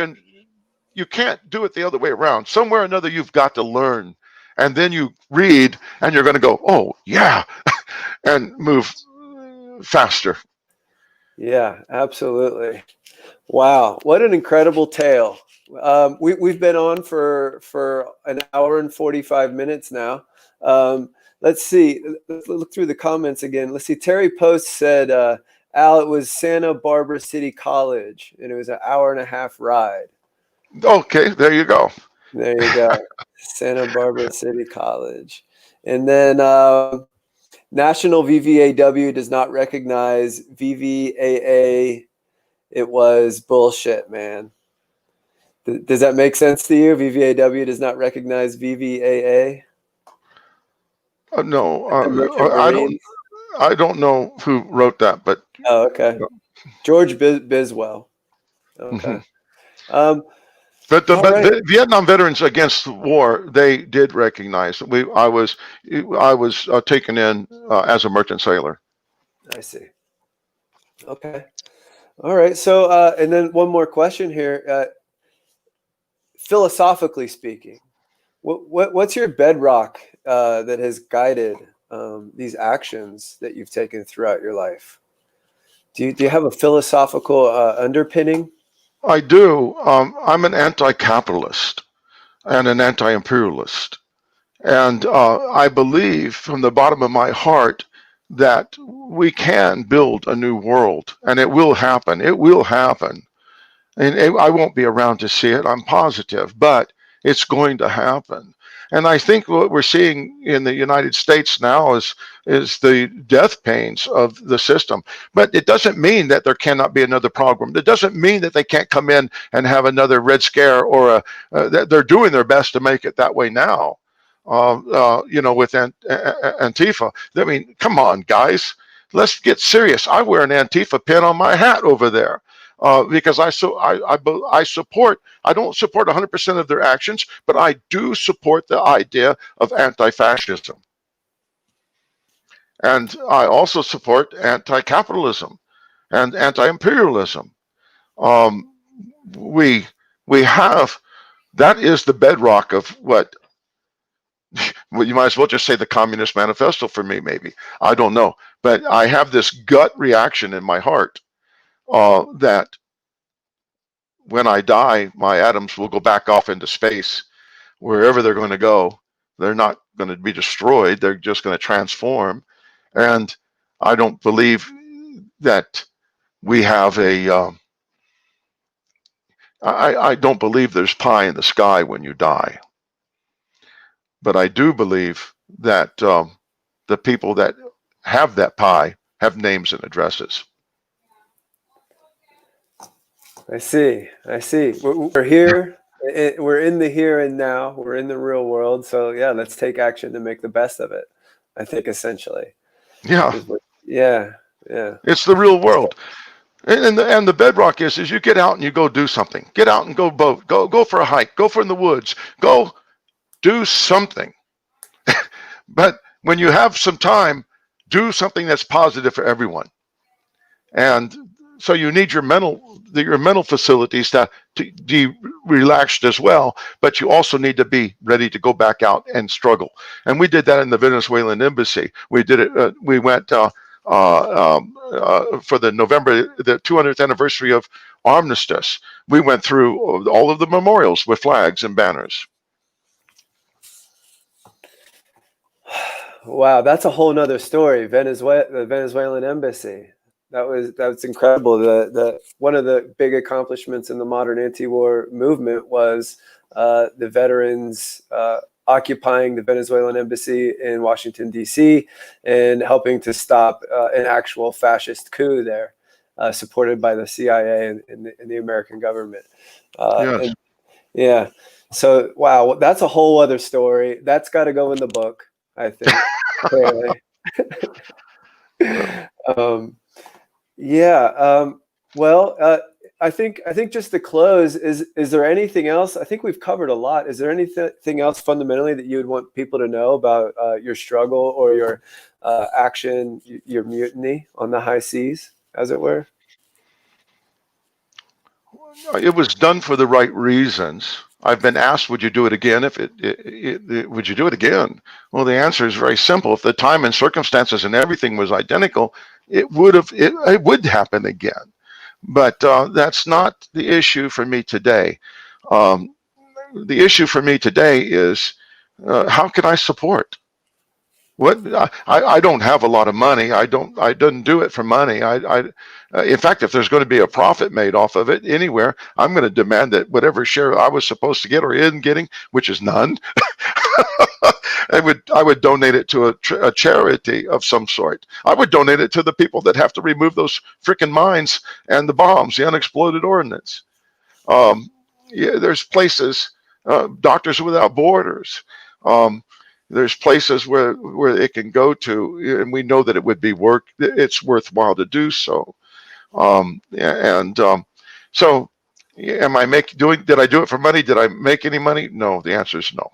can't do it the other way around. Somewhere or another, you've got to learn. And then you read, and you're going to go, oh, yeah, and move faster. Yeah, absolutely. Wow, what an incredible tale. We've been on for an hour and 45 minutes now. Let's see. Let's look through the comments again. Let's see. Terry Post said, Al, it was Santa Barbara City College, and it was an hour-and-a-half ride. Okay, there you go. There you go. Santa Barbara City College. And then National VVAW does not recognize VVAA. It was bullshit, man. Does that make sense to you? VVAW does not recognize VVAA? No, I don't know who wrote that, but oh, okay. George Biswell. Okay. But the Vietnam Veterans Against the War, they did recognize. I was taken in as a merchant sailor. I see. Okay. All right. So, and then one more question here. philosophically speaking, what's your bedrock that has guided these actions that you've taken throughout your life? Do you have a philosophical underpinning? I do. I'm an anti-capitalist and an anti-imperialist. And I believe from the bottom of my heart that we can build a new world, and it will happen. It will happen. And I won't be around to see it, I'm positive, but it's going to happen. And I think what we're seeing in the United States now is the death pains of the system. But it doesn't mean that there cannot be another program. It doesn't mean that they can't come in and have another Red Scare or that they're doing their best to make it that way now. With Antifa. I mean, come on, guys, let's get serious. I wear an Antifa pin on my hat over there. Because I support, I don't support 100% of their actions, but I do support the idea of anti-fascism. And I also support anti-capitalism and anti-imperialism. We have, that is the bedrock of what, well, you might as well just say the Communist Manifesto for me, maybe. I don't know. But I have this gut reaction in my heart that when I die, my atoms will go back off into space, wherever they're going to go. They're not going to be destroyed. They're just going to transform. And I don't believe that we have I don't believe there's pie in the sky when you die. But I do believe that the people that have that pie have names and addresses. I see. We're here. We're in the here and now. We're in the real world. So yeah, let's take action to make the best of it. I think essentially. Yeah. Yeah. It's the real world. And the bedrock is you get out and you go do something. Get out and go boat. Go for a hike. Go for in the woods. Go do something. But when you have some time, do something that's positive for everyone. And so you need your mental facilities to be relaxed as well, but you also need to be ready to go back out and struggle. And we did that in the Venezuelan embassy. We did it. We went for the 200th anniversary of armistice. We went through all of the memorials with flags and banners. Wow, that's a whole nother story. The Venezuelan embassy. That was incredible. The one of the big accomplishments in the modern anti-war movement was the veterans occupying the Venezuelan embassy in Washington, D.C. and helping to stop an actual fascist coup there, supported by the CIA and the American government. Yes. Yeah. So, wow, that's a whole other story. That's got to go in the book, I think. Clearly. I think just to close, is there anything else? I think we've covered a lot. Is there anything else fundamentally that you would want people to know about your struggle or your action, your mutiny on the high seas, as it were? It was done for the right reasons. I've been asked, would you do it again? Would you do it again? Well, the answer is very simple. If the time and circumstances and everything was identical, it would happen again. But that's not the issue for me today. The issue for me today is how can I support? I don't have a lot of money. I didn't do it for money. In fact, if there's going to be a profit made off of it anywhere, I'm going to demand that whatever share I was supposed to get or in getting, which is none, I would donate it to a charity of some sort. I would donate it to the people that have to remove those freaking mines and the bombs, the unexploded ordnance. There's places, Doctors Without Borders. There's places where it can go to, and we know that it would be it's worthwhile to do so. So, did I do it for money? Did I make any money? No, the answer is no.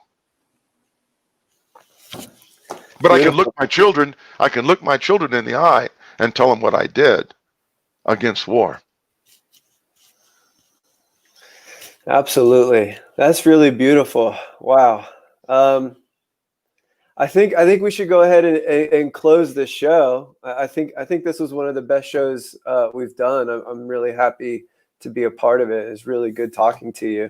But I can look my children in the eye and tell them what I did against war. Absolutely. That's really beautiful. Wow. I think we should go ahead and close the show. I think this was one of the best shows we've done. I'm really happy to be a part of it. It's really good talking to you.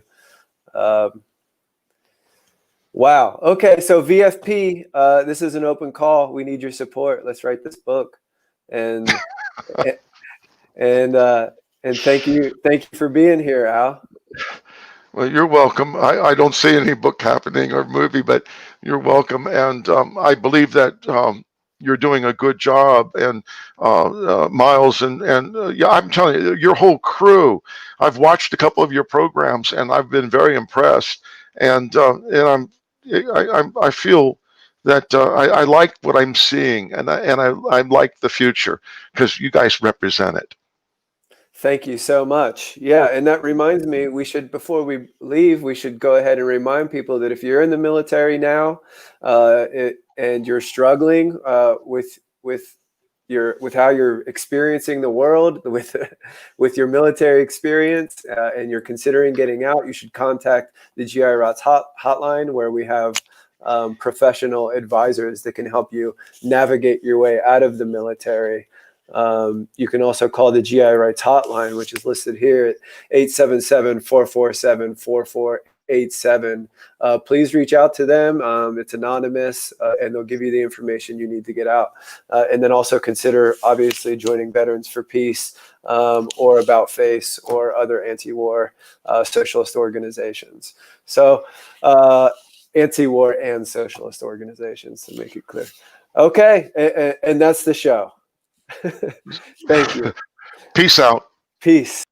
Wow. Okay. So VFP, this is an open call. We need your support. Let's write this book. And and thank you for being here, Al. Well, you're welcome. I don't see any book happening or movie, but you're welcome. And I believe that you're doing a good job. And Miles and yeah, I'm telling you, your whole crew. I've watched a couple of your programs, and I've been very impressed. And I feel that I like what I'm seeing, and I like the future because you guys represent it. Thank you so much. Yeah, and that reminds me, we should, before we leave, we should go ahead and remind people that if you're in the military now, and you're struggling with how you're experiencing the world, with your military experience, and you're considering getting out, you should contact the GI Rots hotline, where we have professional advisors that can help you navigate your way out of the military. You can also call the GI Rights hotline, which is listed here at 877-447-4487. Please reach out to them. It's anonymous, and they'll give you the information you need to get out. And then also consider, obviously, joining Veterans for Peace, or About Face, or other anti-war socialist organizations. So anti-war and socialist organizations, to make it clear. Okay, and that's the show. Thank you. Peace out. Peace.